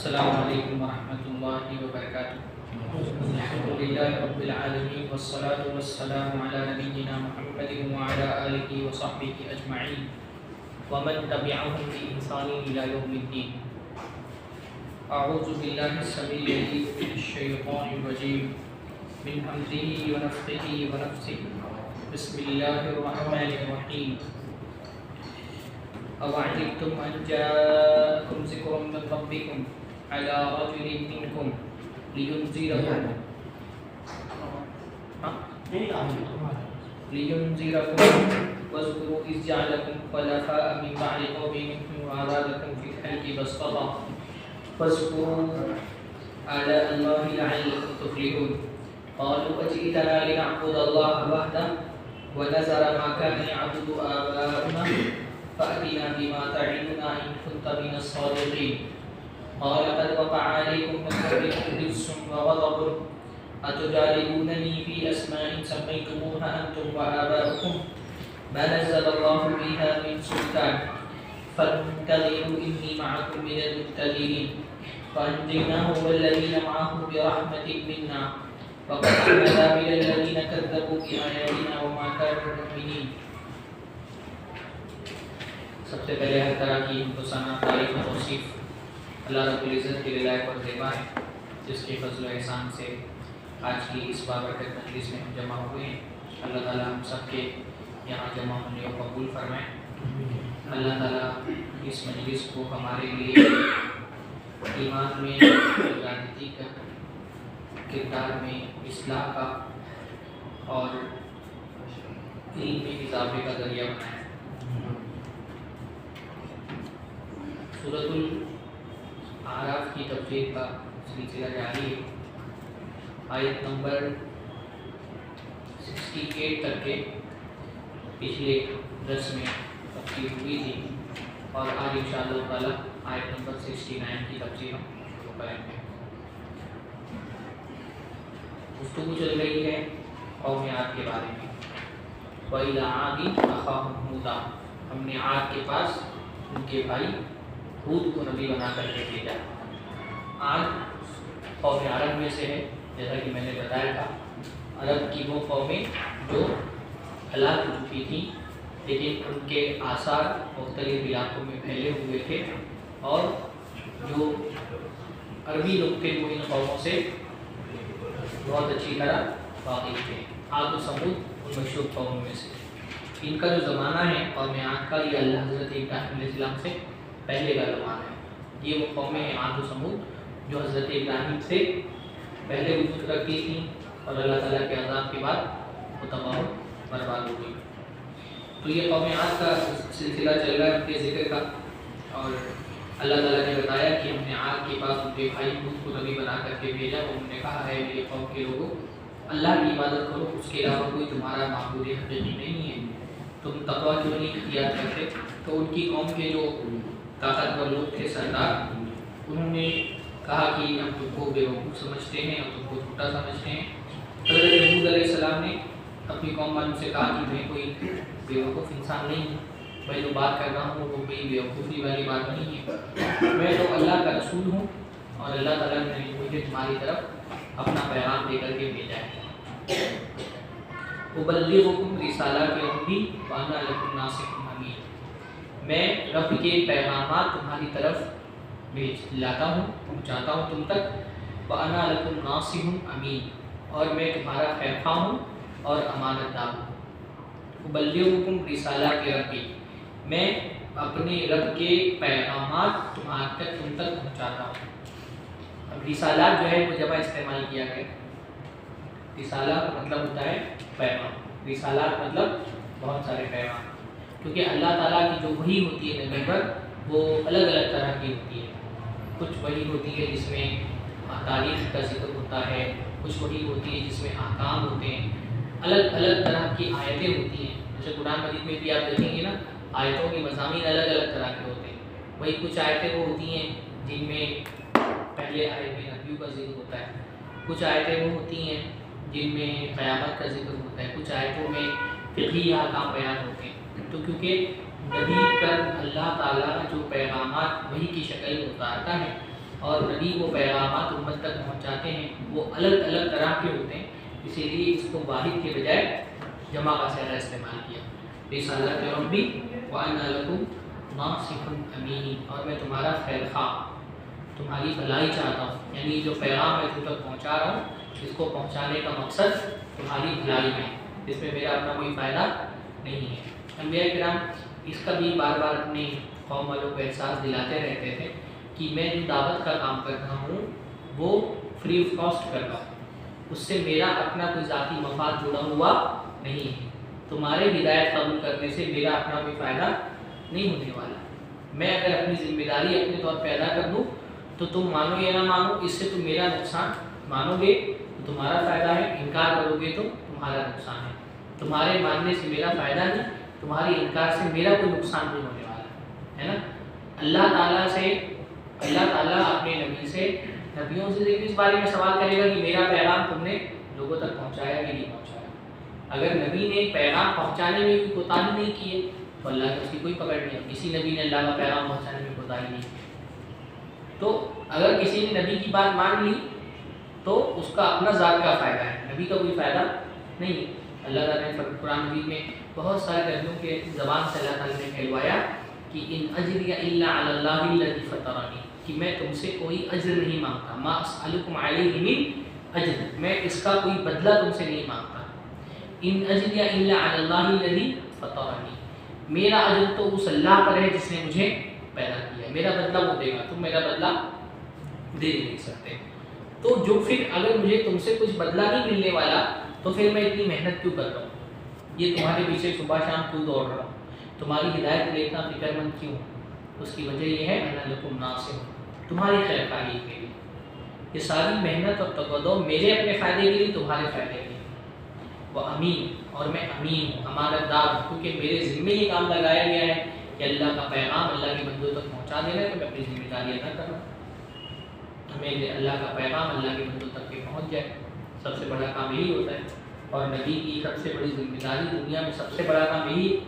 السلام علیکم ورحمۃ اللہ وبرکاتہ۔ الحمدللہ رب العالمین والصلاة والسلام علی نبینا محمد وعلی آلہ وصحبہ اجمعین ومن تبعهم بإحسان إلی یوم الدین۔ اعوذ باللہ السمیع العلیم من الشیطان الرجیم من حمزہ ونفخہ ونفثہ بسم اللہ الرحمن الرحیم۔ أَوَعَجِبْتُمْ أَنْ جَاءَكُمْ ذِكْرٌ مِّن رَّبِّكُمْ عَلَىٰ رَجُلٍ مِّنكُمْ لِيُنذِرَكُمْ واذكروا إذ جعلكم خلفاء من بعد قوم نوح وزادكم في الخلق بسطة فاذكروا آلاء الله لعلكم تفلحون قالوا أجئتنا لنعبد الله وحده ونذر ما كان يعبد آباؤنا فأتنا بما تعدنا إن كنت من الصادقين قال قد وقع عليكم من ربكم رجس وغضب أتجادلونني في أسماء سميتموها أنتم وآباؤكم ما نزل الله بها من سلطان فانتظروا إني معكم من المنتظرين فأنجيناه والذين معه برحمة منا وقطعنا دابر الذين كذبوا بآياتنا وما كانوا مؤمنين۔ سب سے پہلے ہر طرح کی حسنہ تعریف و توصیف اللہ رب العزت کے لائق اور زیبا ہے، جس کے فضل و احسان سے آج کی اس بابرکت مجلس میں ہم جمع ہوئے ہیں۔ اللہ تعالیٰ ہم سب کے یہاں جمع ہونے کو قبول فرمائیں۔ اللہ تعالیٰ اس مجلس کو ہمارے لیے ایمان میں زیادتی کا، کردار میں اصلاح کا اور علم میں اضافے کا ذریعہ بنائیں۔ سورۃ الاعراف کی تفسیر کا سلسلہ جاری ہے۔ آیت نمبر 68 تک کے پچھلے درس میں تفسیر ہوئی تھی اور آج انشاءاللہ تعالی آیت نمبر 69 کی تفسیر ہم کریں گے۔ گفتگو چل رہی ہے قوم عاد کے بارے میں۔ وَإِلَىٰ عَادٍ أَخَاهُمْ هُودًا، ہم نے عاد کے پاس ان کے بھائی ہود کو نبی بنا کر کے بھیجا۔ عاد قوم عرب میں سے ہے، جیسا کہ میں نے بتایا تھا۔ عرب کی وہ قومیں جو ہلاک ہو چکی تھیں، لیکن ان کے آثار مختلف علاقوں میں پھیلے ہوئے تھے اور جو عربی لوگ تھے وہ ان قوموں سے بہت اچھی طرح واقف تھے۔ عاد و ثمود ان مشہور قوموں میں سے۔ ان کا جو زمانہ ہے قوم عاد کا، یہ اللہ حضرت ابراہیم علیہ السلام سے پہلے کا زمانہ ہے۔ یہ وہ قومیں ہیں عاد و ثمود جو حضرت ابراہیم سے پہلے وجود رکھتی تھیں اور اللہ تعالیٰ کے عذاب کے بعد وہ تباہ و برباد ہو گئی۔ تو یہ قوم عاد کا سلسلہ چل رہا ہے ان کے ذکر کا، اور اللہ تعالیٰ نے بتایا کہ ہم نے عاد کے پاس ان کے بھائی ہود کو نبی بنا کر کے بھیجا۔ انہوں نے کہا ہے میرے قوم کے لوگوں، اللہ کی عبادت کرو، اس کے علاوہ کوئی تمہارا معبود حقیقی نہیں ہے، تم تقویٰ کیوں نہیں اختیار کرتے؟ تو ان کی قوم کے جو طاقتور لوگ تھے، سردار، انہوں نے کہا کہ ہم تم کو بیوقوف سمجھتے ہیں اور تم کو چھوٹا سمجھتے ہیں۔ حضرت ہود علیہ السلام نے اپنی قوم والوں سے کہا کہ میں کوئی بیوقوف انسان نہیں ہوں، میں جو بات کر رہا ہوں وہ کوئی بیوقوفی والی بات نہیں ہے، میں تو اللہ کا رسول ہوں اور اللہ تعالیٰ نے مجھے تمہاری طرف اپنا پیغام دے کر کے بھیجا ہے۔ أُبَلِّغُكُمْ رِسَالَاتِ رَبِّي وَأَنَا لَكُمْ نَاصِحٌ أَمِينٌ، میں رب کے پیغامات تمہاری طرف لاتا ہوں، پہنچاتا ہوں تم تک۔ وَأَنَا لَكُمْ نَاصِحٌ أَمِينٌ، اور میں تمہارا خیرخواہ ہوں اور امانت دار ہوں۔ أُبَلِّغُكُمْ رِسَالَاتِ رَبِّي، میں اپنے رب کے پیغامات تم تک پہنچاتا ہوں۔ اب رسالات جو ہے وہ جمع استعمال کیا گیا۔ رسالہ مطلب ہوتا ہے پیغام، رسالات مطلب بہت سارے پیغام، کیونکہ اللہ تعالیٰ کی جو وحی ہوتی ہے نبی پر وہ الگ الگ طرح کی ہوتی ہے۔ کچھ وحی ہوتی ہے جس میں تاریخ کا ذکر ہوتا ہے، کچھ وحی ہوتی ہے جس میں احکام ہوتے ہیں، الگ الگ طرح کی آیتیں ہوتی ہیں۔ جیسے قرآن مجید میں بھی آپ دیکھیں گے نا، آیتوں کے مضامین الگ الگ طرح کے ہوتے ہیں۔ وہی کچھ آیتیں وہ ہوتی ہیں جن میں پہلے آیت میں نبیوں کا ذکر ہوتا ہے، کچھ آیتیں وہ ہوتی ہیں جن میں قیامت کا ذکر ہوتا ہے، کچھ آیتوں میں فقہی احکام بیان ہوتے ہیں۔ تو کیونکہ نبی پر اللہ تعالیٰ جو پیغامات وحی کی شکل میں اتارتا ہے اور نبی وہ پیغامات امت تک پہنچاتے ہیں وہ الگ الگ طرح کے ہوتے ہیں، اسی لیے اس کو واحد کے بجائے جمع کا صیغہ استعمال کیا۔ رسالت ربی وأنا لکم ناصح امین، اور میں تمہارا خیر خواہ، تمہاری بھلائی چاہتا ہوں، یعنی جو پیغام میں تم تک پہنچا رہا ہوں اس کو پہنچانے کا مقصد تمہاری بھلائی ہے، اس میں میرا اپنا کوئی فائدہ نہیں ہے۔ انبیاء کرام اس کا بھی بار بار اپنے قوم والوں کو احساس دلاتے رہتے تھے کہ میں جو دعوت کا کام کر رہا ہوں وہ فری آف کاسٹ کر رہا ہوں، اس سے میرا اپنا کوئی ذاتی مفاد جڑا ہوا نہیں ہے، تمہارے ہدایت قبول کرنے سے میرا اپنا کوئی فائدہ نہیں ہونے والا۔ میں اگر اپنی ذمہ داری اپنے طور پہ ادا کر دوں تو تم مانو یا نہ مانو، اس سے تم میرا نقصان مانو گے تو تمہارا فائدہ ہے، انکار کرو گے تو تمہارا نقصان ہے، تمہارے ماننے سے میرا فائدہ نہیں، تمہاری انکار سے میرا کوئی نقصان نہیں ہونے والا ہے نا۔ اللہ تعالیٰ اپنے نبی سے، نبیوں سے اس بارے میں سوال کرے گا کہ میرا پیغام تم نے لوگوں تک پہنچایا کہ نہیں پہنچایا۔ اگر نبی نے پیغام پہنچانے میں کوئی کوتاہی نہیں کی ہے تو اللہ کی اس کی کوئی پکڑ نہیں ہے، کسی نبی نے اللہ کا پیغام پہنچانے میں کوتاہی نہیں کی۔ تو اگر کسی نے نبی کی بات مان لی تو اس کا اپنا ذات کا فائدہ ہے، نبی کا کوئی فائدہ نہیں۔ اللہ تعالیٰ نے قرآن مجید میں بہت سارے نبیوں کے زبان سے اللہ تعالیٰ نے کہلوایا کہ ان اجریہ الا علی اللہ الذی فطرنی، کہ میں تم سے کوئی اجر نہیں مانگتا، ما اسألکم علیہ من اجر، میں اس کا کوئی بدلہ تم سے نہیں مانگتا۔ ان اجریہ الا علی اللہ الذی فطرنی، میرا اجر تو اس اللہ پر ہے جس نے مجھے پیدا کیا، میرا بدلہ وہ دے گا، تم میرا بدلہ دے نہیں سکتے۔ تو جو پھر اگر مجھے تم سے کچھ بدلہ نہیں ملنے والا تو پھر میں اتنی محنت کیوں کر رہا ہوں، یہ تمہارے پیچھے صبح شام کیوں دوڑ رہا ہوں، تمہاری ہدایت کے لیے اتنا فکر مند کیوں؟ اس کی وجہ یہ ہے انا لکم ناصح، تمہاری خیر خواہی کے لیے، یہ ساری محنت اور تقدو میرے اپنے فائدے کے لیے، تمہارے فائدے کے لیے۔ وہ امین، اور میں امین ہوں، امانت دار ہوں، کیونکہ میرے ذمے یہ کام لگایا گیا ہے کہ اللہ کا پیغام اللہ کے بندوں تک پہنچا دینا ہے، تو میں اپنی ذمہ داری ادا کر رہا ہوں، ہمیں اللہ کا پیغام اللہ کے بندوں تک کے پہنچ جائے، سب سے بڑا کام یہی ہوتا ہے۔ اور نبی کی سب سے بڑی ذمہ داری دنیا میں سب سے بڑا کام یہی ہے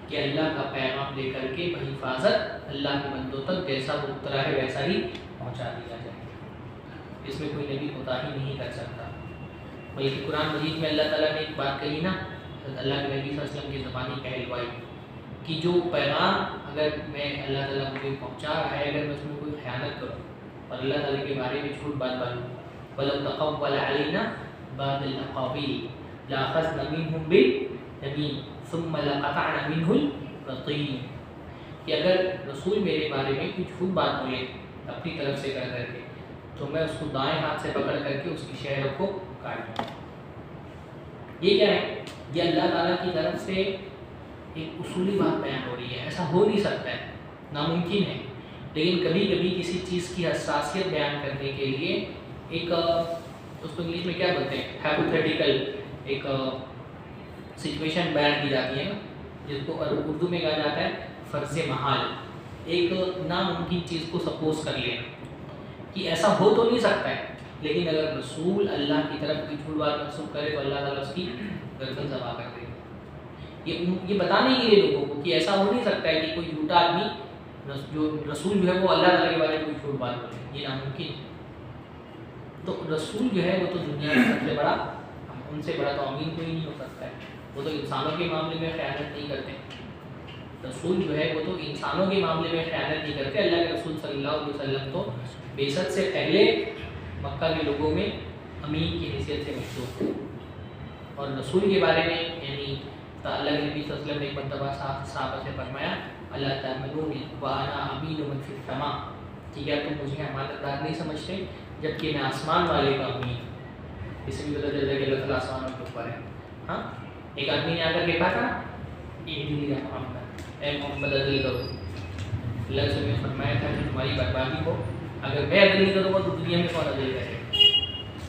کہ اللہ کا پیغام لے کر کے بحفاظت اللہ کے بندوں تک جیسا وہ اترا ہے ویسا ہی پہنچا دیا جائے، اس میں کوئی نبی کوتاہی نہیں کر سکتا۔ بلکہ قرآن مجید میں اللہ تعالیٰ نے ایک بات کہی نا، اللہ کے نبی صلی اللہ علیہ وسلم کی زبانی کہلوائی کہ جو پیغام اگر میں اللہ تعالیٰ مجھے پہنچا رہا ہے، اگر میں اس میں کوئی خیانت کروں اور اللہ تعالیٰ کے بارے میں جھوٹ بات بولوں، وَلَوْ تَقَوَّلَ عَلَيْنَا بَعْضَ الْأَقَاوِيلِ لَأَخَذْنَا مِنْهُ بِالْيَمِينِ ثُمَّ لَقَطَعْنَا مِنْهُ الْوَتِينَ، کہ اگر رسول میرے بارے میں کوئی جھوٹ بات بولے اپنی طرف سے کر کے تو میں اس کو دائیں ہاتھ سے پکڑ کر کے اس کی شہروں کو کاٹ دوں۔ یہ کیا ہے؟ یہ اللہ تعالیٰ کی طرف سے ایک اصولی بات بیان ہو رہی ہے، ایسا ہو نہیں سکتا ہے، ناممکن ہے، لیکن کبھی کبھی کسی چیز کی حساسیت بیان کرنے کے لیے ایک اس کو انگلش میں کیا بولتے ہیں، ہائپوتھیٹیکل ایک سچویشن بیان کی جاتی ہے نا، جس کو اردو میں کہا جاتا ہے فرض محال، ایک ناممکن چیز کو سپوز کر لینا کہ ایسا ہو تو نہیں سکتا ہے، لیکن اگر رسول اللہ کی طرف کوئی جھوٹ بات منسوخ کرے تو اللہ تعالیٰ اس کی گردن ذبح کر دے گا۔ یہ بتانے کے لیے لوگوں کو کہ ایسا ہو نہیں سکتا ہے کہ کوئی جھوٹا آدمی جو رسول جو ہے وہ اللہ تعالیٰ کے بارے میں کوئی جھوٹ بات بولے، یہ ناممکن ہے۔ تو رسول جو ہے وہ تو دنیا میں سب سے بڑا، ان سے بڑا تو امین کوئی نہیں ہو سکتا ہے، وہ تو انسانوں کے معاملے میں خیانت نہیں کرتے، رسول جو ہے وہ تو انسانوں کے معاملے میں خیانت نہیں کرتے۔ اللہ کے رسول صلی اللہ علیہ وسلم تو بعثت سے پہلے مکہ کے لوگوں میں امین کی حیثیت سے مشہور تھے، اور رسول کے بارے میں یعنی اللہ کے نبی صلی اللہ علیہ وسلم نے ایک مرتبہ صحابہ سے فرمایا اللہ تعملونی وانا امین من فی السماء، کہ کیا تم مجھے امانت دار نہیں سمجھتے جبکہ میں آسمان والے کا امین ہوں، اس میں پتہ چلتا ہے کہ اللہ تعالیٰ آسمانوں کے اوپر ہے۔ ہاں، ایک آدمی نے آ کر کے کہا تھا اہدنی یا محمد، اے محمد عدل کرو، اللہ سے نے فرمایا تھا کہ تمہاری بربادی ہو، اگر میں عدل نہیں کروں گا تو دنیا میں کون عدل کرے گا؟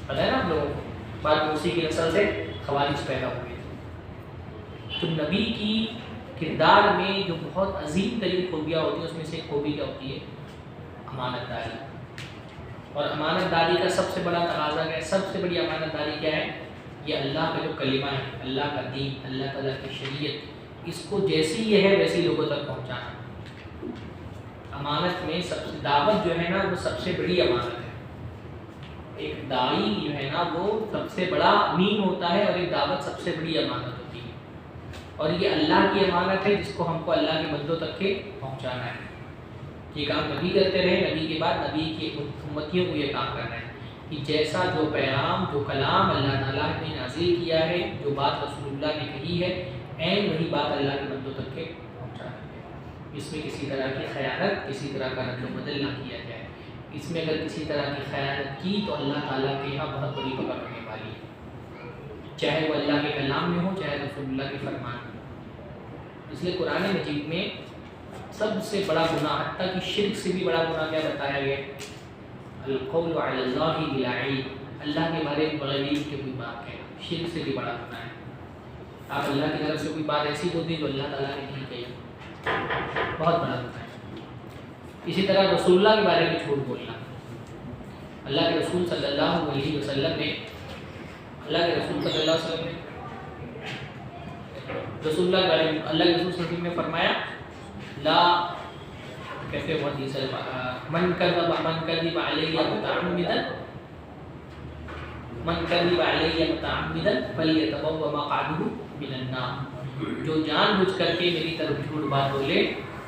پتہ ہے نا آپ لوگوں کو، بعد میں اسی کی نسل سے خوارج پیدا ہوئے۔ تو نبی کی کردار میں جو بہت عظیم ترین خوبیاں ہوتی ہیں اس میں سے ایک خوبی کیا ہوتی ہے؟ امانت داری۔ اور امانت داری کا سب سے بڑا تقاضا کیا ہے؟ سب سے بڑی امانت داری کیا ہے؟ یہ اللہ کا جو کلمہ ہے، اللہ کا دین، اللہ تعالیٰ کی شریعت، اس کو جیسی یہ ہے ویسی لوگوں تک پہنچانا۔ امانت میں دعوت جو ہے نا وہ سب سے بڑی امانت ہے. ایک داعی جو ہے نا وہ سب سے بڑا امین ہوتا ہے، اور ایک دعوت سب سے بڑی امانت ہوتی ہے. اور یہ اللہ کی امانت ہے جس کو ہم کو اللہ کے بندوں تک کے پہنچانا ہے. یہ کام نبی کرتے رہے، نبی کے بعد نبی کی امتیوں کو یہ کام کرنا ہے کہ جیسا جو پیغام جو کلام اللہ تعالیٰ نے نازل کیا ہے، جو بات رسول اللہ نے کہی ہے، عین وہی بات اللہ کے بندوں تک کے پہنچانا ہے. اس میں کسی طرح کی خیانت، کسی طرح کا رد و بدل نہ کیا جائے. اس میں اگر کسی طرح کی خیانت کی تو اللہ تعالیٰ کے یہاں بہت بڑی پکڑ ہونے والی ہے، چاہے وہ اللہ کے کلام میں ہو، چاہے رسول اللہ کے فرمان میں ہو. اس لیے قرآن مجید میں سب سے بڑا گناہ، حتیٰ کہ شرک سے بھی بڑا گناہ کیا بتایا گیا؟ القول علی اللہ بلا علم، اللہ کے بارے میں بغیر علم کے کوئی بات کہنا شرک سے بھی بڑا گناہ ہے. آپ اللہ کی طرف سے کوئی بات ایسی ہوتی جو اللہ تعالیٰ نے نہیں کہی، بہت بڑا گناہ ہے. اسی طرح رسول اللہ کے بارے میں جھوٹ بولنا. اللہ کے رسول صلی اللہ علیہ وسلم نے اللہ کے رسول صلی اللہ علیہ وسلم نے رسول اللہ کے بارے میں اللہ کے رسول صلی اللہ علیہ وسلم نے فرمایا لا کیسے وہ حدیث ہے من کذب علیہ متعمدا فلیتبوأ مقعدہ من النار. جو جان بوجھ کر کے میری طرف جھوٹ بات بولے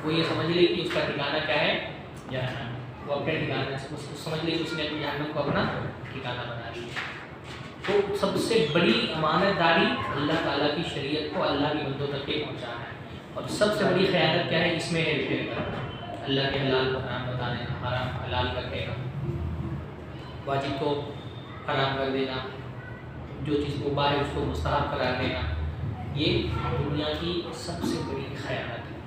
وہ یہ سمجھ لے کہ اس کا ٹھکانہ کیا ہے؟ جہنم. وہ اپنے ٹھکانے سمجھ لے کہ اس نے اپنے جہنم کو اپنا ٹھکانہ بنا لیا. تو سب سے بڑی امانت داری اللہ تعالیٰ کی شریعت کو اللہ کے بندوں تک کے پہنچانا ہے. اور سب سے بڑی خیانت کیا ہے؟ اس میں ہے پھیر کرنا، اللہ کے حلال کو حرام بتا دینا، حرام حلال کر دینا، واجب کو حرام کر دینا، جو چیز مباح ہے اس کو مستحب قرار دینا. یہ دنیا کی سب سے بڑی خیانت ہے.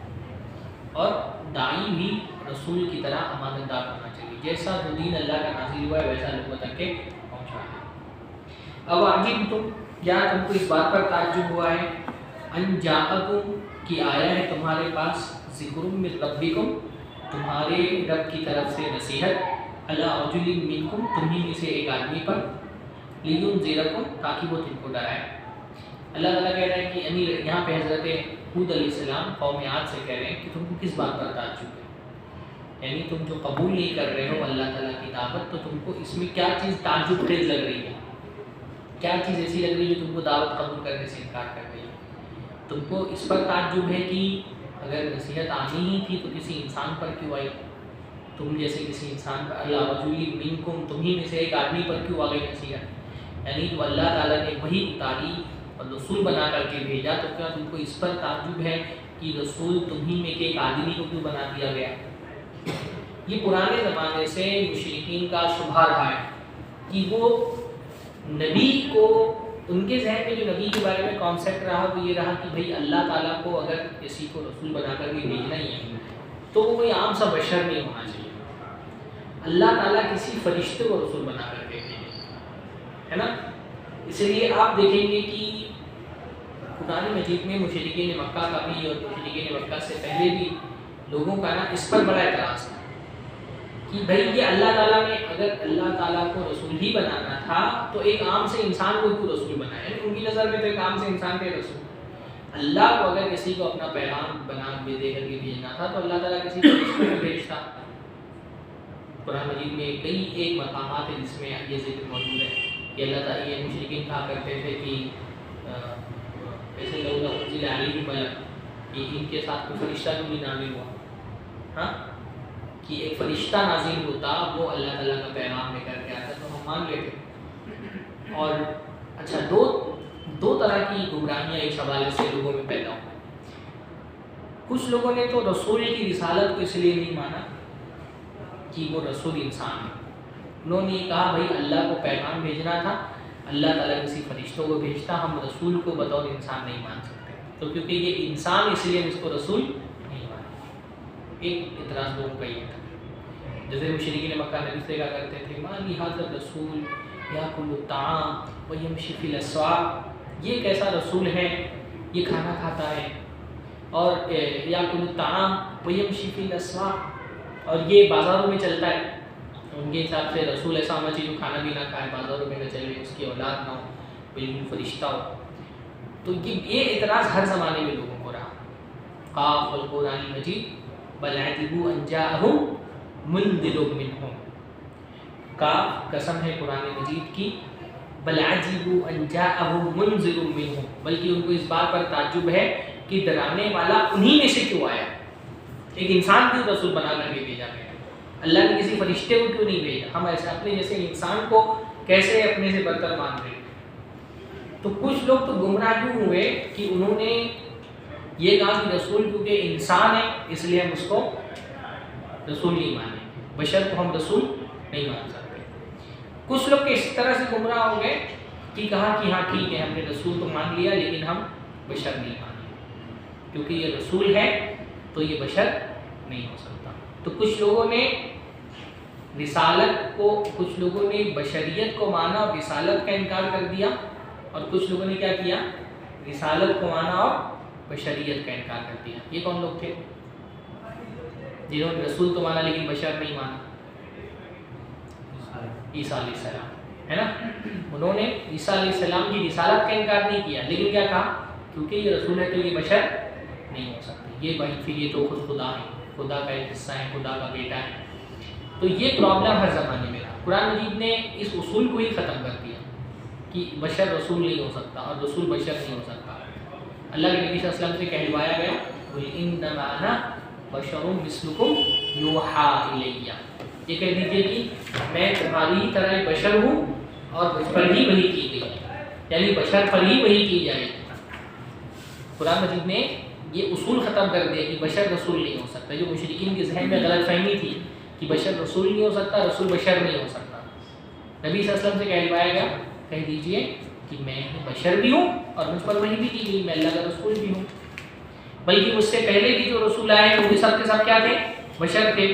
اور داعی بھی رسول کی طرح امانت دار ہونا چاہیے، جیسا جو دین اللہ کا نازل ہوا ہے ویسا لوگوں تک کے پہنچانا ہے. اب عجیب تم کیا تم کو اس بات پر تعجب ہوا ہے ان جاءکم کی آیا ہے تمہارے پاس ذکر من ربکم، تمہارے رب کی طرف سے نصیحت، علی رجل منکم، تمہیں میں سے ایک آدمی پر، لینذرکم، تاکہ وہ تم کو ڈرائے. اللہ تعالیٰ کہہ رہے ہیں کہ یہاں پہ حضرت ہود علیہ السلام قوم عاد سے کہہ رہے ہیں کہ تم کو کس بات پر تعجب ہے، یعنی تم جو قبول نہیں کر رہے ہو اللہ تعالیٰ کی دعوت، تو تم کو اس میں کیا چیز تعجب خیز لگ رہی ہے؟ کیا چیز ایسی لگ رہی ہے جو تم کو دعوت قبول کرنے سے انکار کر رہی ہے؟ تم کو اس پر تعجب ہے کہ اگر نصیحت آنی ہی تھی تو کسی انسان پر کیوں آئی؟ تم جیسے کسی انسان پر، اللہ رجل منکم، تمہیں میں سے ایک آدمی پر کیوں آ گئی نصیحت؟ یعنی جو اللہ تعالیٰ نے وہی اتاری اور رسول بنا کر کے بھیجا، تو کیا تم کو اس پر تعجب ہے کہ رسول تمہیں میں کے ایک آدمی کو کیوں بنا دیا گیا؟ یہ پرانے زمانے سے مشرکین کا شبہ رہا ہے کہ وہ نبی کو، ان کے ذہن میں جو نبی کے بارے میں کانسیپٹ رہا وہ یہ رہا کہ بھئی اللہ تعالیٰ کو اگر کسی کو رسول بنا کر کے بھیجنا ہی ہے تو وہ کوئی عام سا بشر نہیں ہونا چاہیے. اللہ تعالیٰ کسی فرشتے کو رسول بنا کر کے بھیجے، ہے نا. اس لیے آپ دیکھیں گے کہ قرآن مجید میں مشرکین مکہ کا بھی اور مشرکین مکہ سے پہلے بھی لوگوں کا نا اس پر بڑا اعتراض تھا کہ بھئی یہ اللہ تعالیٰ نے اگر اللہ تعالیٰ کو رسول ہی بنانا تھا تو ایک عام سے انسان کو کیوں رسول بنایا؟ یعنی ان کی نظر میں تو ایک عام سے انسان کے رسول، اللہ کو اگر کسی کو اپنا پیغام بنا کے دے کر کے بھیجنا تھا تو اللہ تعالیٰ کسی فرشتے کو بھیجتا. قرآن مجید میں کئی ایک مقامات ہیں جس میں یہ ذکر موجود ہے کہ اللہ تعالیٰ یہ مشرکین کہا کرتے تھے کہ ایسے لوگ انزل علیہ ملک، کہ ان کے ساتھ کوئی فرشتہ کیوں نہیں نازل ہوا؟ ہاں، کہ ایک فرشتہ نازل ہوتا وہ اللہ تعالیٰ کا پیغام لے کر کے آتا تو ہم مان لیتے. اور اچھا دو طرح کی گمراہیاں اس حوالے سے لوگوں میں پیدا ہوئی. کچھ لوگوں نے تو رسول کی رسالت کو اس لیے نہیں مانا کہ وہ رسول انسان ہے. انہوں نے کہا بھائی اللہ کو پیغام بھیجنا تھا، اللہ تعالیٰ کسی فرشتوں کو بھیجتا، ہم رسول کو بطور انسان نہیں مان سکتے تو کیونکہ یہ انسان اس لیے ہم اس کو رسول نہیں مانتے. ایک اعتراض لوگوں کا یہ تھا. جیسے مشرکین مکہ نبی سے کہا کرتے تھے ما لہذا الرسول یاکل الطعام ویمشی فی الاسواق، یہ کیسا رسول ہے یہ کھانا کھاتا ہے، اور یاکل الطعام ویمشی فی الاسواق، اور یہ بازاروں میں چلتا ہے. ان کے حساب سے رسول ایسا ہونا چاہیے جو کھانا بھی نہ کھائے، بازاروں میں نہ چلے، اس کی اولاد نہ ہو، بالکل فرشتہ ہو. تو یہ اعتراض ہر زمانے میں لوگوں کو رہا. قاف والقرآن المجید بل عجبوا ان جاءهم منذر منهم. کاف قسم ہے قرآن مجید کی، بل عجبوا ان جاءهم منذر منهم، بلکہ ان کو اس بات پر تعجب ہے کہ ڈرانے والا انہی میں سے کیوں آیا. ایک انسان کو رسول بنا کر کے بھیجا گیا، اللہ نے کسی فرشتے کو کیوں نہیں بھیجا؟ ہم ایسے اپنے جیسے انسان کو کیسے اپنے سے برتر مان رہے؟ تو کچھ لوگ تو گمراہ کیوں ہوئے کہ انہوں نے یہ کہا کہ رسول کیونکہ انسان ہے اس لیے ہم اس کو رسول نہیں مانیں، بشر کو ہم رسول نہیں مان سکتے. کچھ لوگ اس طرح سے گمراہ ہو گئے کہ کہا کہ ہاں ٹھیک ہے ہم نے رسول تو مان لیا لیکن ہم بشر نہیں مانیں، کیونکہ یہ رسول ہے تو یہ بشر نہیں ہو سکتا. تو کچھ لوگوں نے رسالت کو، کچھ لوگوں نے بشریت کو مانا اور رسالت کا انکار کر دیا، اور کچھ لوگوں نے کیا کیا؟ رسالت کو مانا اور بشریت کا انکار کر دیا. یہ کون لوگ تھے؟ جنہوں نے رسول تو مانا لیکن بشر نہیں مانا. عیسیٰ علیہ السلام ہے نا، انہوں نے عیسیٰ علیہ السلام کی رسالت کا انکار نہیں کیا لیکن کیا کہا؟ کیونکہ یہ رسول ہے تو یہ بشر نہیں ہو سکتی، یہ بھائی پھر یہ تو خود خدا ہے، خدا کا ایک حصہ ہے، خدا کا بیٹا ہے. تو یہ پرابلم ہر زمانے میں رہا. قرآن مجید نے اس اصول کو ہی ختم کر دیا کہ بشر رسول نہیں ہو سکتا اور رسول بشر نہیں ہو سکتا. اللہ کے نبی صلی اللہ علیہ وسلم سے کہلوایا گیا قُلْ إِنَّمَا أَنَا بَشَرٌ مِثْلُكُمْ يُوحَىٰ إِلَيَّ، یہ کہہ دیجیے کہ میں تمہاری ہی طرح ایک بشر ہوں اور مجھ پر ہی وحی کی گئی ہے، یعنی بشر پر ہی وحی کی جائے. قرآن مجید نے یہ اصول ختم کر دیا کہ بشر رسول نہیں ہو سکتا. جو مشرکین کے ذہن میں غلط فہمی تھی کہ بشر رسول نہیں ہو سکتا، رسول بشر نہیں ہو سکتا، نبی صلی اللہ علیہ وسلم سے کہلوایا گیا کہہ دیجئے کہ میں بشر بھی ہوں اور مجھ پر وحی بھی کی گئی، میں اللہ کا رسول بھی ہوں. بلکہ مجھ سے پہلے بھی جو رسول آئے وہ بھی سب کے سب کیا تھے؟ بشر تھے.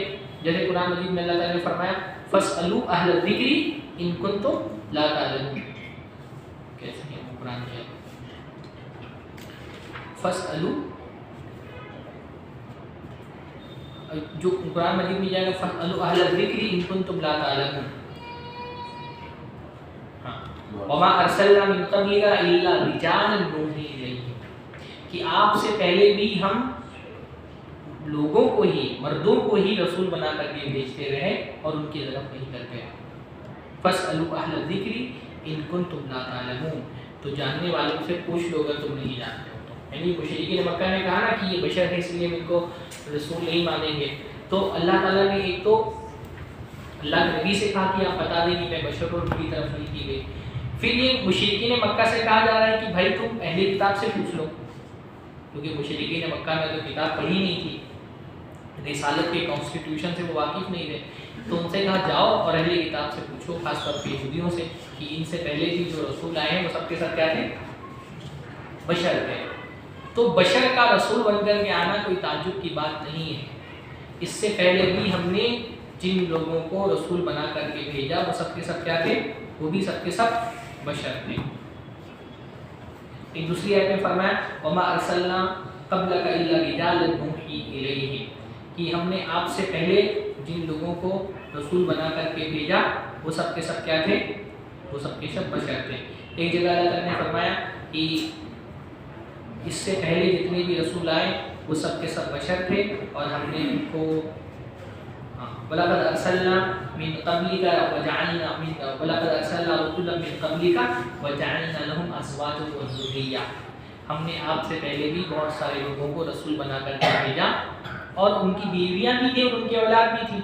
جیسے قرآن مجید میں اللہ تعالیٰ نے فرمایا فَاسْأَلُوا أَهْلَ الذِّكْرِ إِن كُنتُمْ لَا تَعْلَمُونَ. کیسے ہے وہ قرآن میں؟ فَاسْأَلُوا، جو قرآن مجید میں جائے گا فَاسْأَلُوا أَهْلَ الذِّكْرِ إِن كُنتُمْ لَا تَعْلَمُونَ. وَمَا أَرْسَلْنَا مِن قَبْلِكَ إِلَّا رِجَالًا نُوحِي إِلَيْهِمْ، کہ آپ سے پہلے بھی ہم لوگوں کو ہی، مردوں کو ہی رسول بنا کر کے بھیجتے رہے اور ان کی طرف نہیں کرتے ہیں. فَاسْأَلُوا أَهْلَ الذِّكْرِ إِن كُنتُمْ لَا تَعْلَمُونَ، تو جاننے والوں سے پوچھ لو اگر تم نہیں جانتے ہو تو. یعنی مشرکین مکہ نے کہا نا کہ یہ بشر ہے اس لیے ہم ان کو رسول نہیں مانیں گے. تو اللہ تعالیٰ نے ایک تو اللہ کے نبی سے کہا کہ آپ بتا دیں کہ میں بشر اور ان کی طرف نہیں کی گئی. پھر یہ مشرکین مکہ سے کہا جا رہا ہے کہ بھائی تم اہل کتاب سے پوچھ لو، کیونکہ مشرکین مکہ میں تو کتاب پڑھی نہیں تھی، رسالت کے کانسٹیٹیوشن سے وہ واقف نہیں تھے. تو ان سے کہا جاؤ اور اہل کتاب سے پوچھو، خاص طور پہ یہودیوں سے، کہ ان سے پہلے بھی جو رسول آئے ہیں وہ سب کے سب کیا تھے؟ بشر تھے. تو بشر کا رسول بن کر کے آنا کوئی تعجب کی بات نہیں ہے. اس سے پہلے بھی ہم نے جن لوگوں کو رسول بنا کر کے بھیجا وہ سب کے سب کیا تھے؟ وہ بھی سب کے سب بشر تھے. ایک دوسری آیت میں فرمایا وَمَا أَرْسَلْنَا قَبْلَكَ إِلَّا رِجَالًا نُوحِي إِلَيْهِمْ، کہ ہم نے آپ سے پہلے جن لوگوں کو رسول بنا کر کے بھیجا وہ سب کے سب کیا تھے؟ وہ سب کے سب بشر تھے. ایک جگہ اللہ تعالیٰ نے فرمایا کہ اس سے پہلے جتنے بھی رسول آئے وہ سب کے سب بشر تھے اور ہم نے ان کو وَلَقَدْ أَرْسَلْنَا مِن قَبْلِكَ وَجَعَلْنَا وَلَقَدْ أَرْسَلْنَا رُسُلًا مِن قَبْلِكَ وَجَعَلْنَا لَهُمْ أَزْوَاجًا وَذُرِّيَّةً، ہم نے آپ سے پہلے بھی بہت سارے لوگوں کو رسول بنا کر کے بھیجا اور ان کی بیویاں بھی تھیں اور ان کی اولاد بھی تھی.